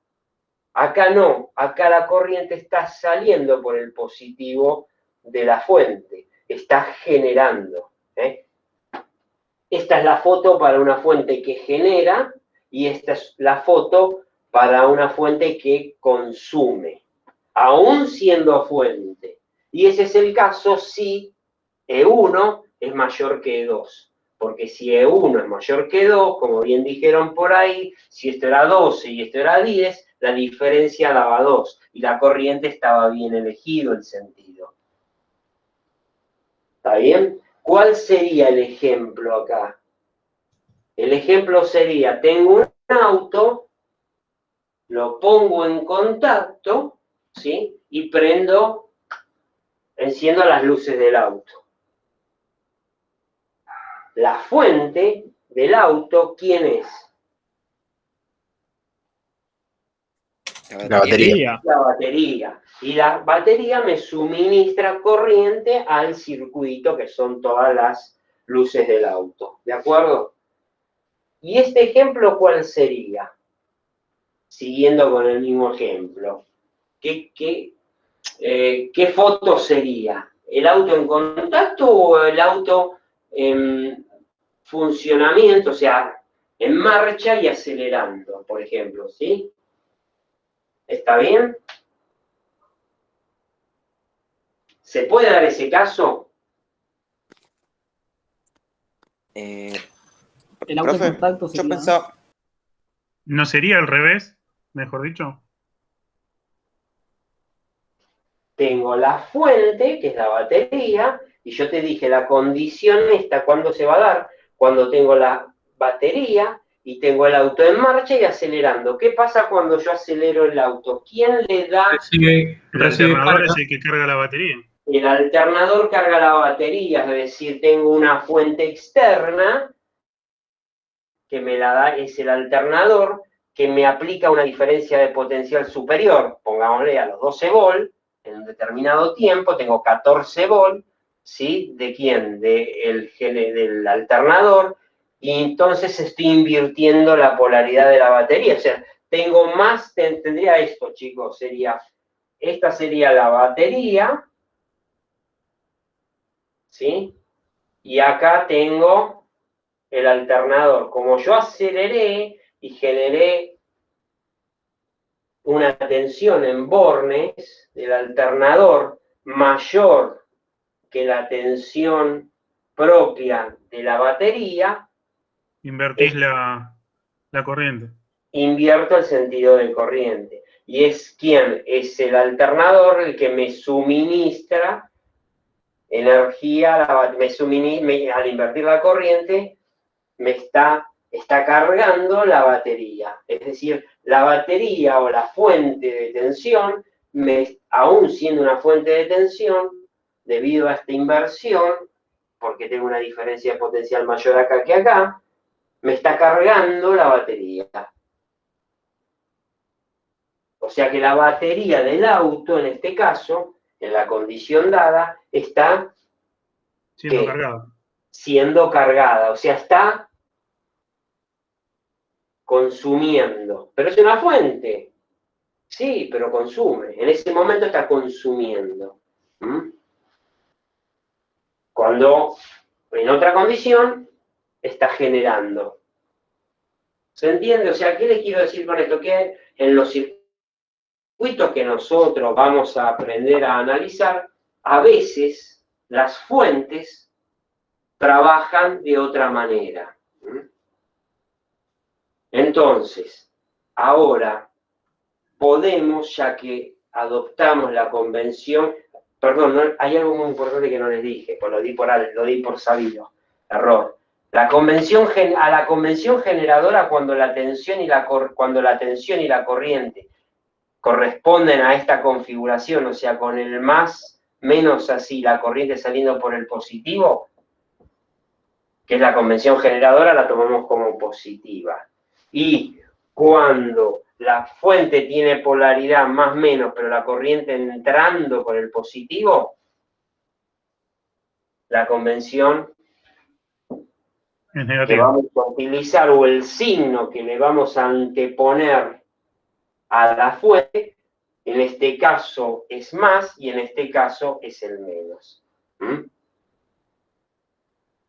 Acá no, acá la corriente está saliendo por el positivo de la fuente, está generando. Esta es la foto para una fuente que genera y esta es la foto para una fuente que consume, aún siendo fuente. Y ese es el caso si E1 es mayor que 2. Porque si E1 es mayor que 2, como bien dijeron por ahí, si esto era 12 y esto era 10, la diferencia daba 2. Y la corriente estaba bien elegido el sentido. ¿Está bien? ¿Cuál sería el ejemplo acá? El ejemplo sería, tengo un auto, lo pongo en contacto, ¿sí? Y enciendo las luces del auto. La fuente del auto, ¿quién es? La batería. La batería. Y la batería me suministra corriente al circuito, que son todas las luces del auto. ¿De acuerdo? ¿Y este ejemplo cuál sería? Siguiendo con el mismo ejemplo. ¿Qué foto sería? ¿El auto en contacto o el auto en funcionamiento, o sea, en marcha y acelerando, por ejemplo, ¿sí? ¿Está bien? ¿Se puede dar ese caso? El auto en contacto sería... Yo pensaba... ¿No sería al revés, mejor dicho? Tengo la fuente, que es la batería, y yo te dije, la condición esta, ¿cuándo se va a dar? Cuando tengo la batería y tengo el auto en marcha y acelerando. ¿Qué pasa cuando yo acelero el auto? ¿Quién le da? El alternador es el que carga la batería. El alternador carga la batería, es decir, tengo una fuente externa que me la da, es el alternador, que me aplica una diferencia de potencial superior, pongámosle a los 12 volts, en un determinado tiempo, tengo 14 volts, ¿sí? ¿De quién? Del alternador, y entonces estoy invirtiendo la polaridad de la batería. O sea, tengo más, tendría esto, chicos, esta sería la batería, ¿sí? Y acá tengo el alternador. Como yo aceleré y generé una tensión en bornes del alternador mayor que la tensión propia de la batería, Invertís la corriente. invierto el sentido de corriente. Y es ¿quién? Es el alternador el que me suministra energía, al invertir la corriente, me está cargando la batería. Es decir, la batería o la fuente de tensión, aún siendo una fuente de tensión, debido a esta inversión, porque tengo una diferencia de potencial mayor acá que acá, me está cargando la batería. O sea que la batería del auto, en este caso, en la condición dada, está siendo cargada. Siendo cargada, o sea, está consumiendo. Pero es una fuente. Sí, pero consume. En ese momento está consumiendo. Cuando en otra condición está generando. ¿Se entiende? O sea, ¿qué les quiero decir con esto? Que en los circuitos que nosotros vamos a aprender a analizar, a veces las fuentes trabajan de otra manera. Entonces, ahora podemos, ya que adoptamos la convención, perdón, hay algo muy importante que no les dije, pues lo di por sabido, error. A la convención generadora, cuando la tensión y la corriente corresponden a esta configuración, o sea, con el más, menos así, la corriente saliendo por el positivo, que es la convención generadora, la tomamos como positiva. Y cuando la fuente tiene polaridad más menos, pero la corriente entrando por el positivo, la convención que vamos a utilizar o el signo que le vamos a anteponer a la fuente, en este caso es más y en este caso es el menos.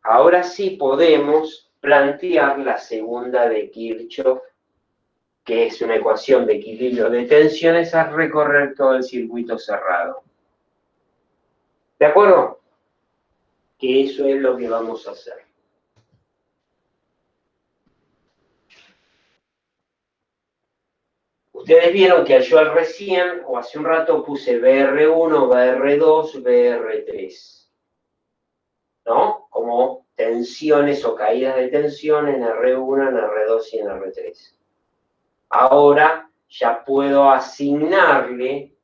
Ahora sí podemos plantear la segunda de Kirchhoff, que es una ecuación de equilibrio de tensiones a recorrer todo el circuito cerrado. ¿De acuerdo? que eso es lo que vamos a hacer. Ustedes vieron que yo al recién, o hace un rato, puse BR1, BR2, BR3. ¿No? Como tensiones o caídas de tensión en R1, en R2 y en R3. Ahora ya puedo asignarle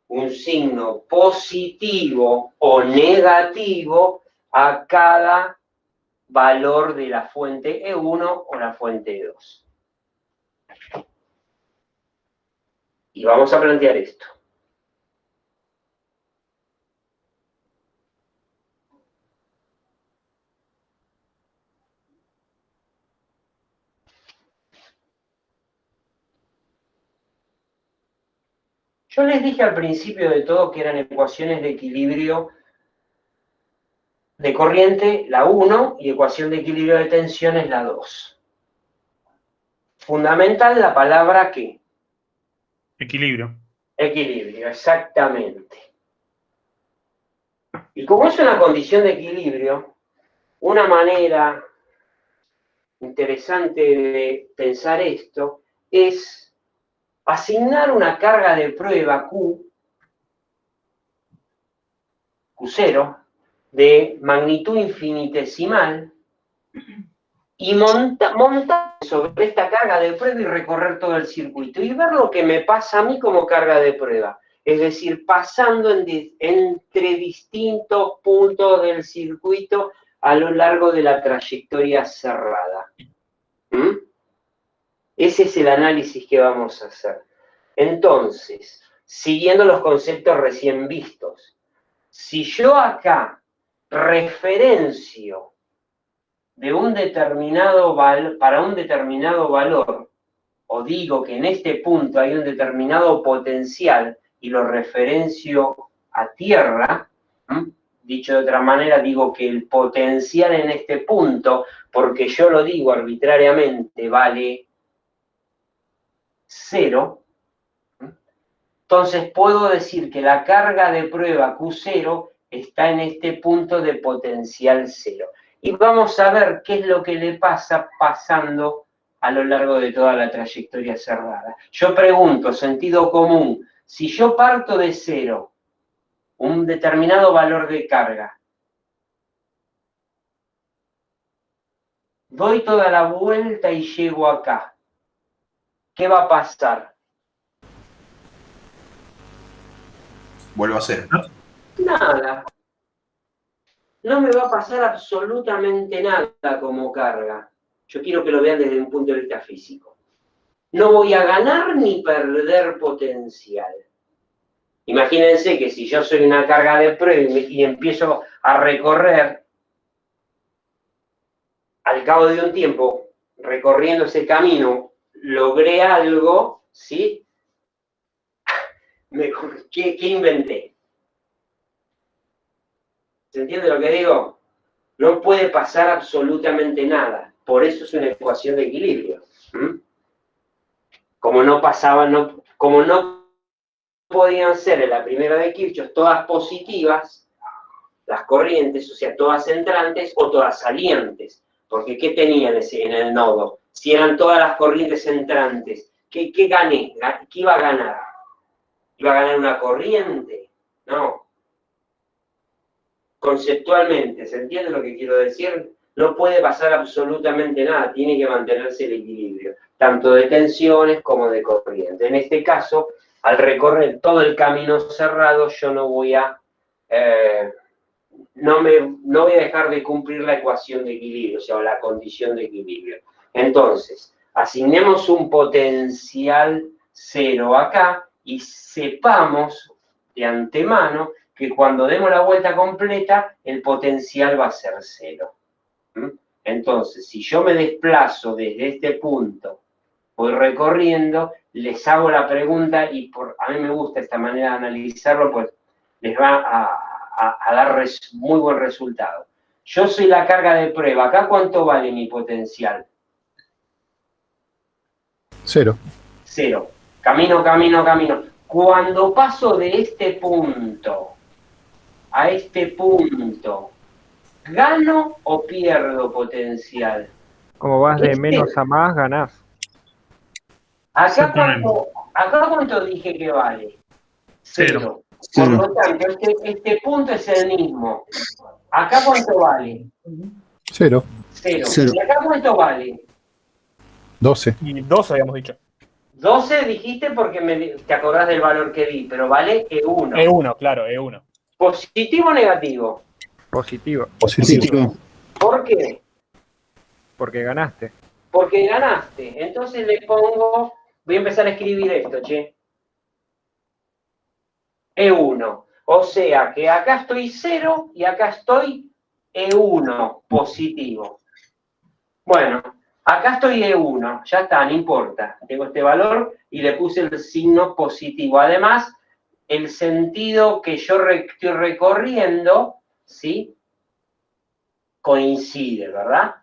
un signo positivo o negativo a cada valor de la fuente E1 o la fuente E2. Y vamos a plantear esto. Yo les dije al principio de todo que eran ecuaciones de equilibrio de corriente, la 1, y ecuación de equilibrio de tensiones, la 2. Fundamental la palabra ¿qué? Equilibrio. Equilibrio, exactamente. Y como es una condición de equilibrio, una manera interesante de pensar esto es asignar una carga de prueba Q0, de magnitud infinitesimal, y montar sobre esta carga de prueba y recorrer todo el circuito, y ver lo que me pasa a mí como carga de prueba. Es decir, pasando entre distintos puntos del circuito a lo largo de la trayectoria cerrada. ¿Mm? Ese es el análisis que vamos a hacer. Entonces, siguiendo los conceptos recién vistos, si yo acá referencio de un determinado para un determinado valor, o digo que en este punto hay un determinado potencial y lo referencio a tierra, dicho de otra manera, digo que el potencial en este punto, porque yo lo digo arbitrariamente, vale 0, entonces puedo decir que la carga de prueba Q0 está en este punto de potencial 0. Y vamos a ver qué es lo que le pasa pasando a lo largo de toda la trayectoria cerrada. Yo pregunto, sentido común, si yo parto de 0, un determinado valor de carga, doy toda la vuelta y llego acá, ¿qué va a pasar? Vuelvo a cero. Nada. No me va a pasar absolutamente nada como carga. Yo quiero que lo vean desde un punto de vista físico. No voy a ganar ni perder potencial. Imagínense que si yo soy una carga de prueba y empiezo a recorrer, al cabo de un tiempo, recorriendo ese camino, logré algo, ¿sí? ¿Qué inventé? ¿Se entiende lo que digo? No puede pasar absolutamente nada. Por eso es una ecuación de equilibrio. Como no pasaban, como no podían ser en la primera de Kirchhoff todas positivas, las corrientes, o sea, todas entrantes o todas salientes. Porque ¿qué tenían en el nodo? Si eran todas las corrientes entrantes, ¿qué gané? ¿Qué iba a ganar? ¿Iba a ganar una corriente? No. Conceptualmente, ¿se entiende lo que quiero decir? No puede pasar absolutamente nada, tiene que mantenerse el equilibrio, tanto de tensiones como de corriente. En este caso, al recorrer todo el camino cerrado, yo no voy a, no voy a dejar de cumplir la ecuación de equilibrio, o sea, la condición de equilibrio. Entonces, asignemos un potencial 0 acá y sepamos de antemano que cuando demos la vuelta completa, el potencial va a ser 0. Entonces, si yo me desplazo desde este punto, voy recorriendo, les hago la pregunta y a mí me gusta esta manera de analizarlo, pues les va a dar muy buen resultado. Yo soy la carga de prueba. ¿Acá cuánto vale mi potencial? 0. 0. Camino, camino, camino. Cuando paso de este punto a este punto, ¿Gano o pierdo potencial? Como vas de menos a más, ganás. Acá cuánto dije que vale. Cero. Por lo tanto, este punto es el mismo. ¿Acá cuánto vale? Cero. Cero. ¿Y acá cuánto vale? 12. Y 12 habíamos dicho. 12 dijiste porque te acordás del valor que di, pero vale E1. E1, claro, E1. ¿Positivo o negativo? Positivo. Positivo. ¿Por qué? Porque ganaste. Porque ganaste. Entonces le pongo, voy a empezar a escribir esto, che. E1. O sea que acá estoy 0 y acá estoy E1 positivo. Bueno, acá estoy E1, ya está, no importa. Tengo este valor y le puse el signo positivo. Además, el sentido que yo estoy recorriendo, ¿sí? Coincide, ¿verdad?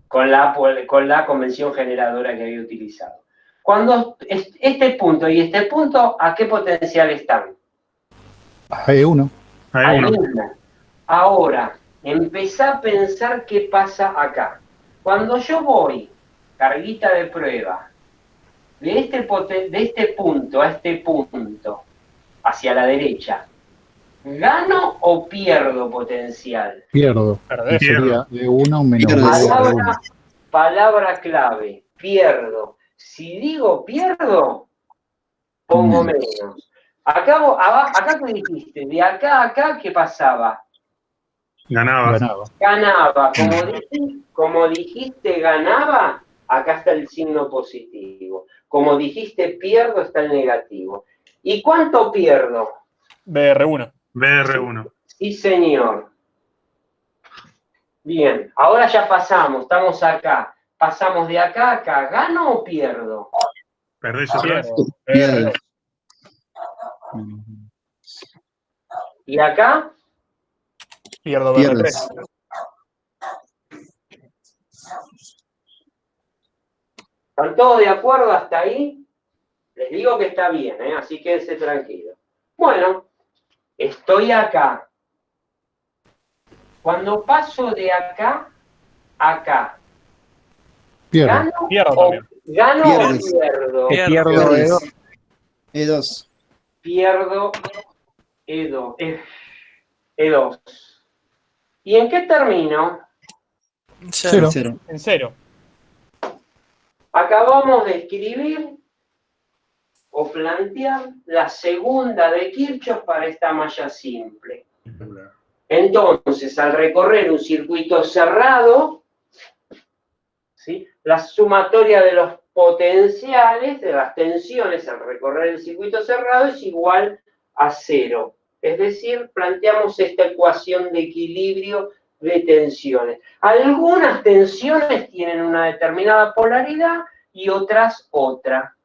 Con la convención generadora que había utilizado. Cuando este punto y este punto, ¿a qué potencial están? E1. A1. Ahora, empezá a pensar qué pasa acá. Cuando yo voy, carguita de prueba, de este punto a este punto, hacia la derecha, ¿gano o pierdo potencial? Pierdo. Y sería E1 menos R1. Palabra clave, pierdo. Si digo pierdo, pongo menos. Acá ¿qué dijiste? De acá a acá, ¿qué pasaba? Ganaba. Ganaba. Como dijiste ganaba, acá está el signo positivo. Como dijiste pierdo, está el negativo. ¿Y cuánto pierdo? BR1. BR1. Sí, señor. Bien, ahora ya pasamos, estamos acá. Pasamos de acá a acá. ¿Gano o pierdo? ¿Perdés otra vez? Pierdo. ¿Y acá? Pierdo Pierdes. BR3. ¿Están todos de acuerdo hasta ahí? Les digo que está bien, así quédense tranquilos. Bueno, estoy acá. Cuando paso de acá a acá, Pierdo. ¿gano o Pierdes. pierdo? Pierdo Pierdes. E2. E2. Pierdo E2. ¿Y en qué termino? Cero. En 0. Acabamos de escribir o plantear la segunda de Kirchhoff para esta malla simple. Entonces, al recorrer un circuito cerrado, ¿sí? La sumatoria de los potenciales, de las tensiones al recorrer el circuito cerrado es igual a 0. Es decir, planteamos esta ecuación de equilibrio de tensiones. Algunas tensiones tienen una determinada polaridad y otras otra.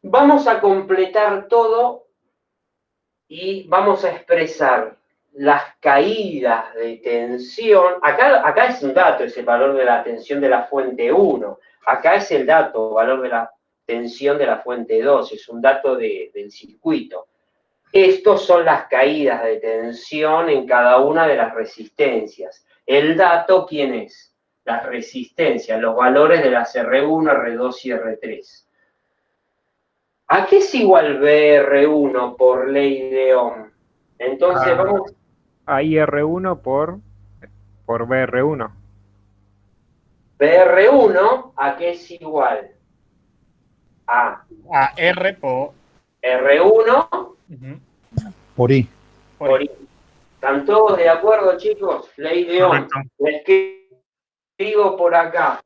Vamos a completar todo y vamos a expresar las caídas de tensión. Acá es un dato, es el valor de la tensión de la fuente 1. Acá es el dato, valor de la tensión de la fuente 2, es un dato del circuito. Estos son las caídas de tensión en cada una de las resistencias. El dato, ¿quién es? Las resistencias, los valores de las R1, R2 y R3. ¿A qué es igual BR1 por ley de Ohm? Entonces vamos... A IR1 por BR1. BR1, ¿a qué es igual? A R por... R1 Por I. por I. ¿Están todos de acuerdo, chicos? Ley de Ohm. Les escribo por acá.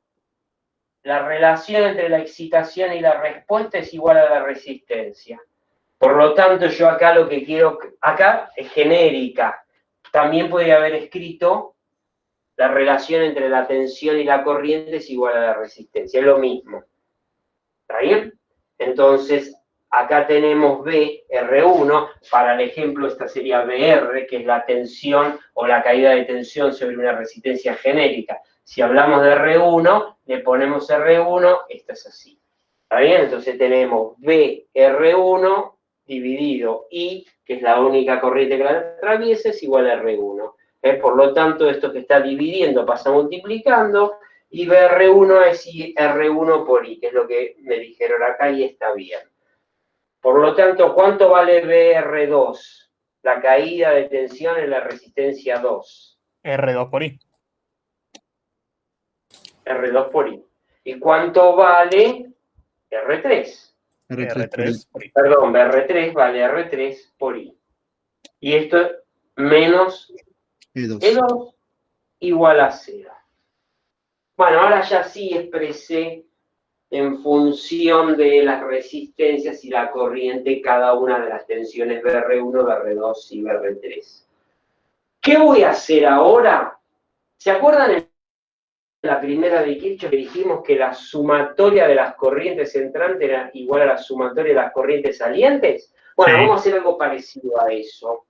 La relación entre la excitación y la respuesta es igual a la resistencia. Por lo tanto, yo acá lo que quiero... Acá es genérica. También podría haber escrito la relación entre la tensión y la corriente es igual a la resistencia. Es lo mismo. ¿Está bien? Entonces, acá tenemos BR1. Para el ejemplo, esta sería BR, que es la tensión o la caída de tensión sobre una resistencia genérica. Si hablamos de R1, le ponemos R1, esta es así. ¿Está bien? Entonces tenemos BR1 dividido I, que es la única corriente que la atraviesa, es igual a R1. Por lo tanto, esto que está dividiendo pasa multiplicando, y BR1 es R1 por I, que es lo que me dijeron acá y está bien. Por lo tanto, ¿cuánto vale BR2? La caída de tensión en la resistencia 2. R2 por I. R2 por I. ¿Y cuánto vale R3? R3 por I. Perdón, BR3 vale R3 por I. Y esto es menos E2 igual a 0. Bueno, ahora ya sí expresé en función de las resistencias y la corriente cada una de las tensiones BR1, BR2 y BR3. ¿Qué voy a hacer ahora? ¿Se acuerdan en la primera de Kirchhoff que dijimos que la sumatoria de las corrientes entrantes era igual a la sumatoria de las corrientes salientes? Bueno, vamos a hacer algo parecido a eso.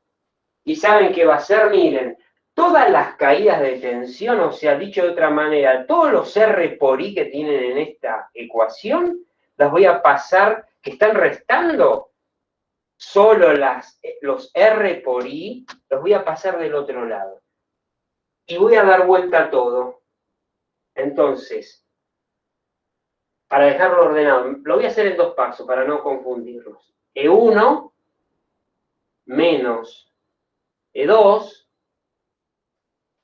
¿Y saben qué va a ser? Miren, todas las caídas de tensión, o sea, dicho de otra manera, todos los R por I que tienen en esta ecuación, las voy a pasar, que están restando, solo los R por I, los voy a pasar del otro lado. Y voy a dar vuelta a todo. Entonces, para dejarlo ordenado, lo voy a hacer en dos pasos para no confundirlos. E1 menos E2,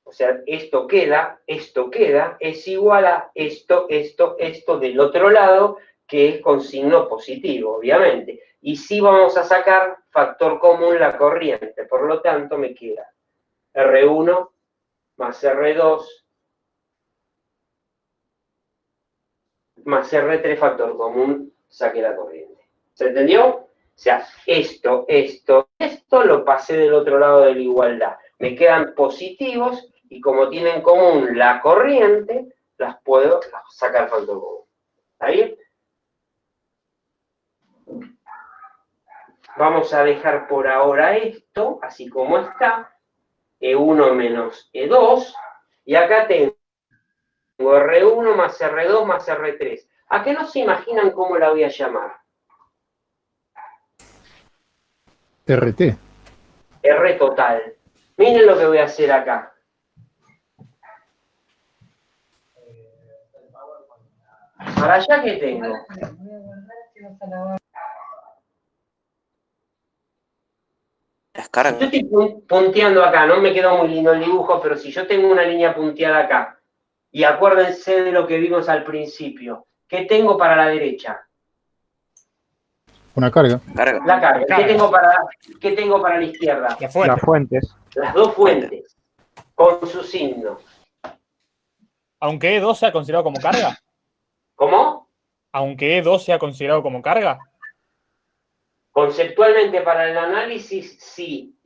o sea, esto queda, es igual a esto del otro lado, que es con signo positivo, obviamente. Y sí vamos a sacar factor común la corriente, por lo tanto me queda R1 más R2 más R3 factor común, saqué la corriente. ¿Se entendió? O sea, esto lo pasé del otro lado de la igualdad. Me quedan positivos y como tienen en común la corriente, las puedo sacar factor común. ¿Está bien? Vamos a dejar por ahora esto, así como está, E1 menos E2, y acá tengo R1 más R2 más R3. ¿A qué no se imaginan cómo la voy a llamar? RT. R total. Miren lo que voy a hacer acá. Para allá, ¿qué tengo? Yo estoy punteando acá, no me quedó muy lindo el dibujo, pero si yo tengo una línea punteada acá, y acuérdense de lo que vimos al principio, ¿qué tengo para la derecha? Una carga. La carga. ¿Qué tengo para la izquierda? Las fuentes. Las dos fuentes, con su signo. Aunque E2 sea considerado como carga. ¿Cómo? Aunque E2 sea considerado como carga. Conceptualmente para el análisis, sí.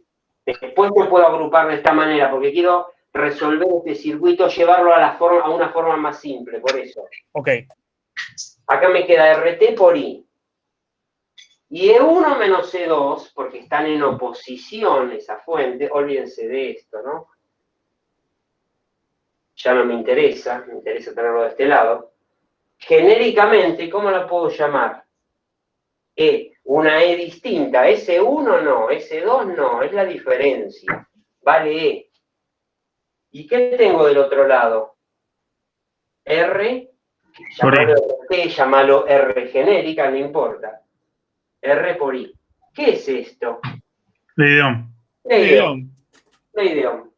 Después me puedo agrupar de esta manera, porque quiero resolver este circuito, llevarlo a una forma más simple, por eso. Ok. Acá me queda RT por I. Y E1 menos E2, porque están en oposición esa fuente, olvídense de esto, ¿no? Ya no me interesa tenerlo de este lado. Genéricamente, ¿cómo la puedo llamar? Una E distinta, S1 no, S2 no, es la diferencia, vale E. ¿Y qué tengo del otro lado? R, llamalo RT, llamalo R genérica, no importa. R por I. ¿Qué es esto? Leideón. Leideón.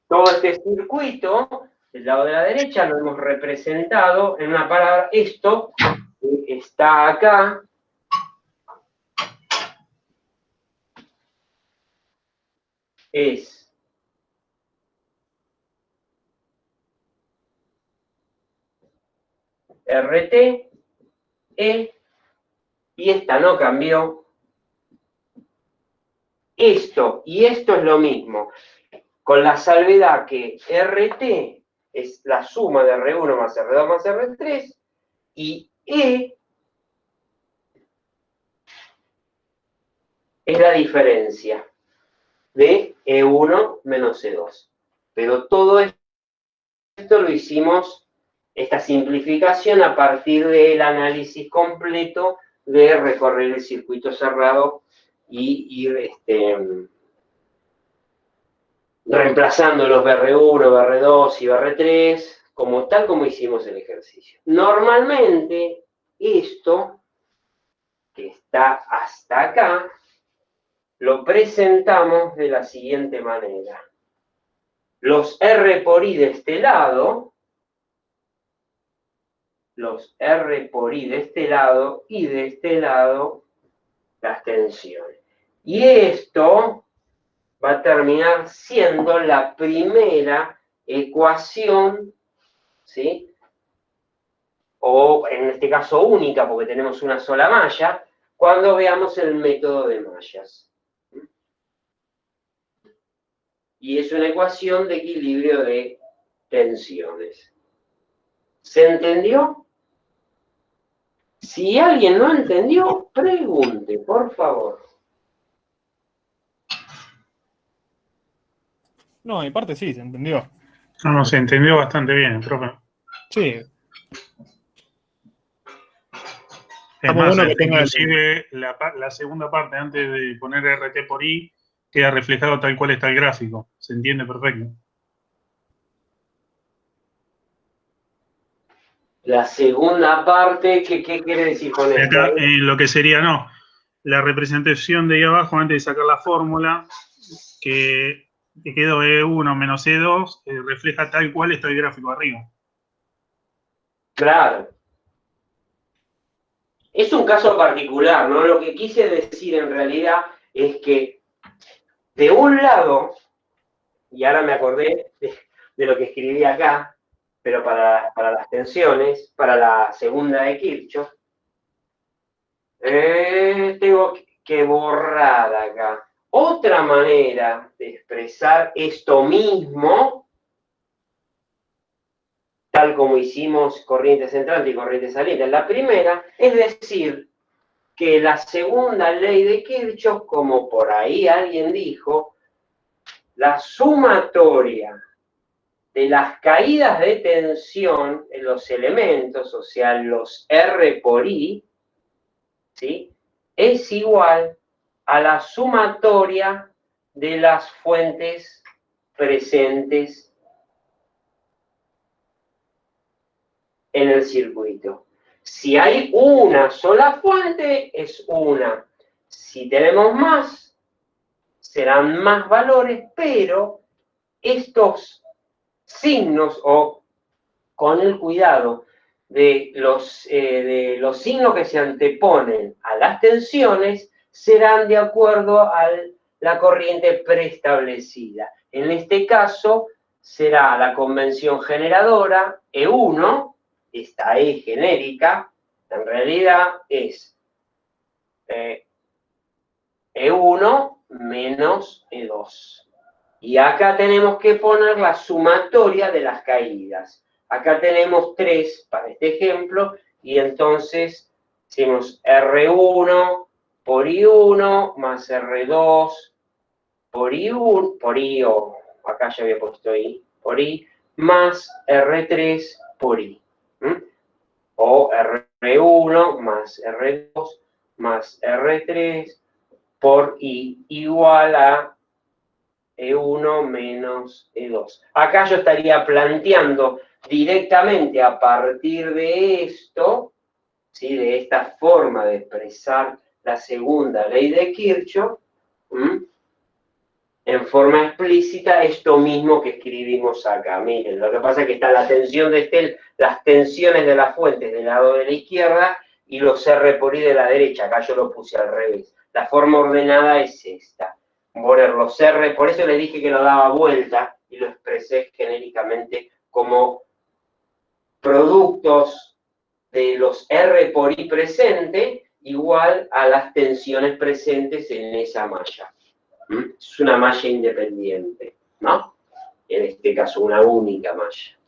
Todo este circuito, del lado de la derecha, lo hemos representado en una palabra, esto está acá, es RT, E, y esta no cambió. Esto y esto es lo mismo, con la salvedad que RT es la suma de R1 más R2 más R3, y E es la diferencia de E1 menos E2. Pero todo esto lo hicimos, esta simplificación, a partir del análisis completo de recorrer el circuito cerrado y ir reemplazando los BR1, BR2 y BR3, tal como hicimos el ejercicio. Normalmente, esto, que está hasta acá, lo presentamos de la siguiente manera. Los R por I de este lado, los R por I de este lado, y de este lado las tensiones. Y esto va a terminar siendo la primera ecuación, ¿sí? O en este caso única, porque tenemos una sola malla, cuando veamos el método de mallas. Y es una ecuación de equilibrio de tensiones. ¿Se entendió? Si alguien no entendió, pregunte, por favor. No, mi parte sí, se entendió. No, se entendió bastante bien, profe. Sí. Es muy más, bueno que tenga inclusive la segunda parte, antes de poner RT por I, queda reflejado tal cual está el gráfico. Se entiende perfecto. La segunda parte, ¿qué quiere decir con esto? Acá, lo que sería, la representación de ahí abajo, antes de sacar la fórmula, que quedó E1 menos E2, refleja tal cual está el gráfico arriba. Claro. Es un caso particular, ¿no? Lo que quise decir en realidad es que de un lado, y ahora me acordé de lo que escribí acá, pero para las tensiones, para la segunda de Kirchhoff, tengo que borrar acá. Otra manera de expresar esto mismo, tal como hicimos corrientes entrantes y corrientes salientes, la primera, es decir, que la segunda ley de Kirchhoff, como por ahí alguien dijo, la sumatoria de las caídas de tensión en los elementos, o sea, los R por I, ¿sí?, es igual a la sumatoria de las fuentes presentes en el circuito. Si hay una sola fuente, es una. Si tenemos más, serán más valores, pero estos signos, o con el cuidado de los signos que se anteponen a las tensiones, serán de acuerdo a la corriente preestablecida. En este caso, será la convención generadora, E1, esta E genérica, en realidad es E1 menos E2. Y acá tenemos que poner la sumatoria de las caídas. Acá tenemos 3 para este ejemplo, y entonces hacemos R1 por I1 más R2 por I1, por I, o acá ya había puesto I, por I, más R3 por I. O R1 más R2 más R3 por I igual a E1 menos E2. Acá yo estaría planteando directamente a partir de esto, ¿sí?, de esta forma de expresar la segunda ley de Kirchhoff, en forma explícita, esto mismo que escribimos acá. Miren, lo que pasa es que está la tensión de las tensiones de las fuentes del lado de la izquierda y los R por I de la derecha. Acá yo lo puse al revés. La forma ordenada es esta. Poner los R, por eso les dije que lo daba vuelta y lo expresé genéricamente como productos de los R por I presente igual a las tensiones presentes en esa malla. Es una malla independiente, ¿no? En este caso, una única malla.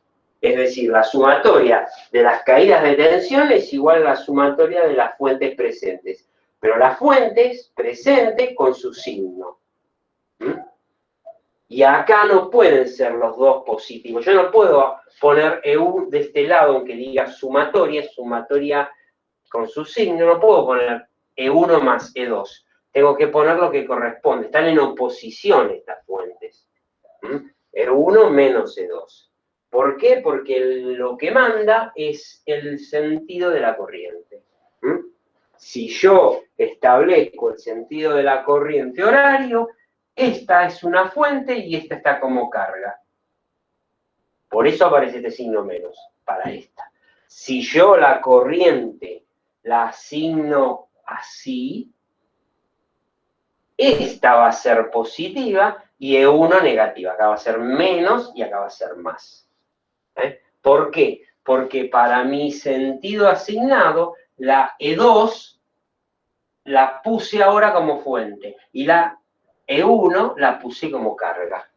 Es decir, la sumatoria de las caídas de tensión es igual a la sumatoria de las fuentes presentes. Pero las fuentes presentes con su signo. Y acá no pueden ser los dos positivos. Yo no puedo poner EU de este lado, aunque diga sumatoria con su signo, no puedo poner E1 más E2. Tengo que poner lo que corresponde. Están en oposición estas fuentes. E1 menos E2. ¿Por qué? Porque lo que manda es el sentido de la corriente. Si yo establezco el sentido de la corriente horario, esta es una fuente y esta está como carga. Por eso aparece este signo menos para esta. Si yo la corriente la asigno así, esta va a ser positiva y E1 negativa. Acá va a ser menos y acá va a ser más. ¿Por qué? Porque para mi sentido asignado, la E2 la puse ahora como fuente y la E1 la puse como carga.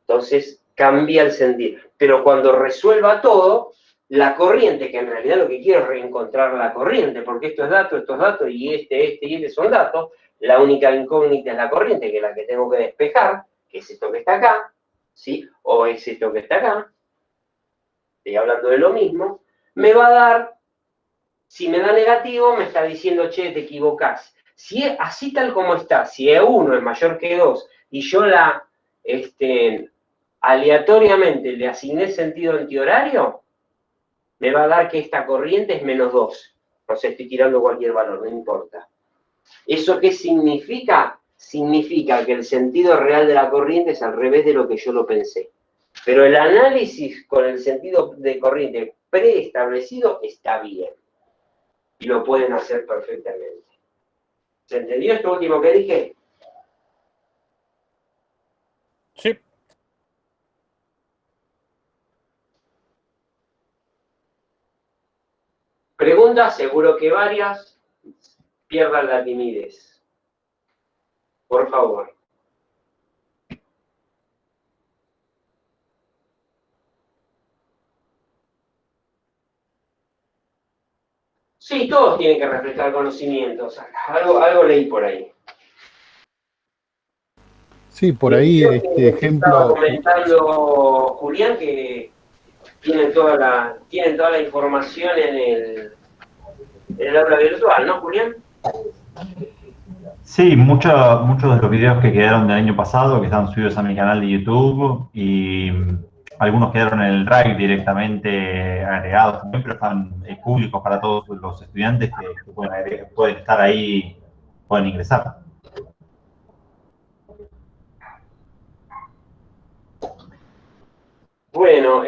Entonces cambia el sentido. Pero cuando resuelva todo, la corriente, que en realidad lo que quiero es reencontrar la corriente, porque esto es dato y este son datos, la única incógnita es la corriente, que es la que tengo que despejar, que es esto que está acá, ¿sí? O es esto que está acá. Estoy hablando de lo mismo. Me va a dar, si me da negativo, me está diciendo, che, te equivocás. Si es así tal como está, si E1 es mayor que 2 y yo aleatoriamente le asigné sentido antihorario, me va a dar que esta corriente es menos 2. O sea, estoy tirando cualquier valor, no importa. ¿Eso qué significa? Significa que el sentido real de la corriente es al revés de lo que yo lo pensé. Pero el análisis con el sentido de corriente preestablecido está bien. Y lo pueden hacer perfectamente. ¿Se entendió esto último que dije? Sí. Preguntas, seguro que varias. Pierdan la timidez. Por favor. Sí, todos tienen que reflejar conocimientos. Algo leí por ahí. Sí, por ahí, ejemplo. Estaba comentando Julián que tienen toda la información en el aula virtual, ¿no, Julián? Sí, muchos de los videos que quedaron del año pasado, que están subidos a mi canal de YouTube, y algunos quedaron en el Drive directamente agregados también, pero están públicos para todos los estudiantes que pueden estar ahí, pueden ingresar. Bueno,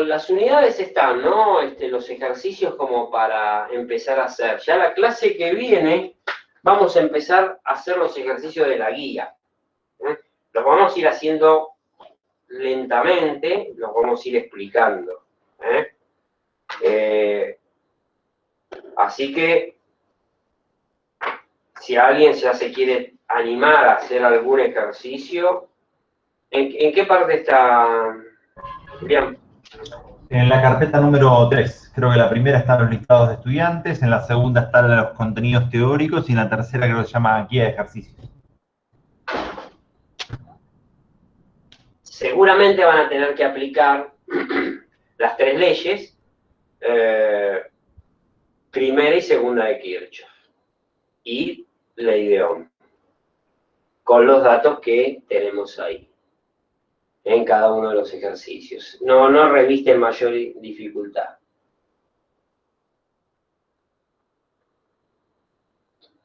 las unidades están, ¿no? Los ejercicios como para empezar a hacer. Ya la clase que viene vamos a empezar a hacer los ejercicios de la guía. Los vamos a ir haciendo lentamente, los vamos a ir explicando. Así que, si alguien ya se quiere animar a hacer algún ejercicio, ¿en qué parte está, Julián? En la carpeta número 3, creo que la primera están los listados de estudiantes, en la segunda están los contenidos teóricos y en la tercera creo que se llama guía de ejercicios. Seguramente van a tener que aplicar las 3 leyes, primera y segunda de Kirchhoff, y ley de Ohm, con los datos que tenemos ahí, en cada uno de los ejercicios. No revisten mayor dificultad.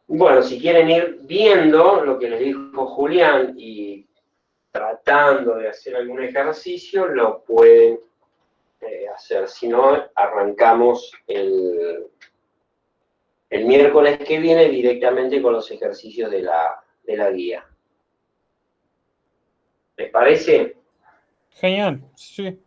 Bueno, si quieren ir viendo lo que les dijo Julián y tratando de hacer algún ejercicio, lo pueden hacer. Si no, arrancamos el miércoles que viene directamente con los ejercicios de la guía. ¿Les parece? Genial, sí.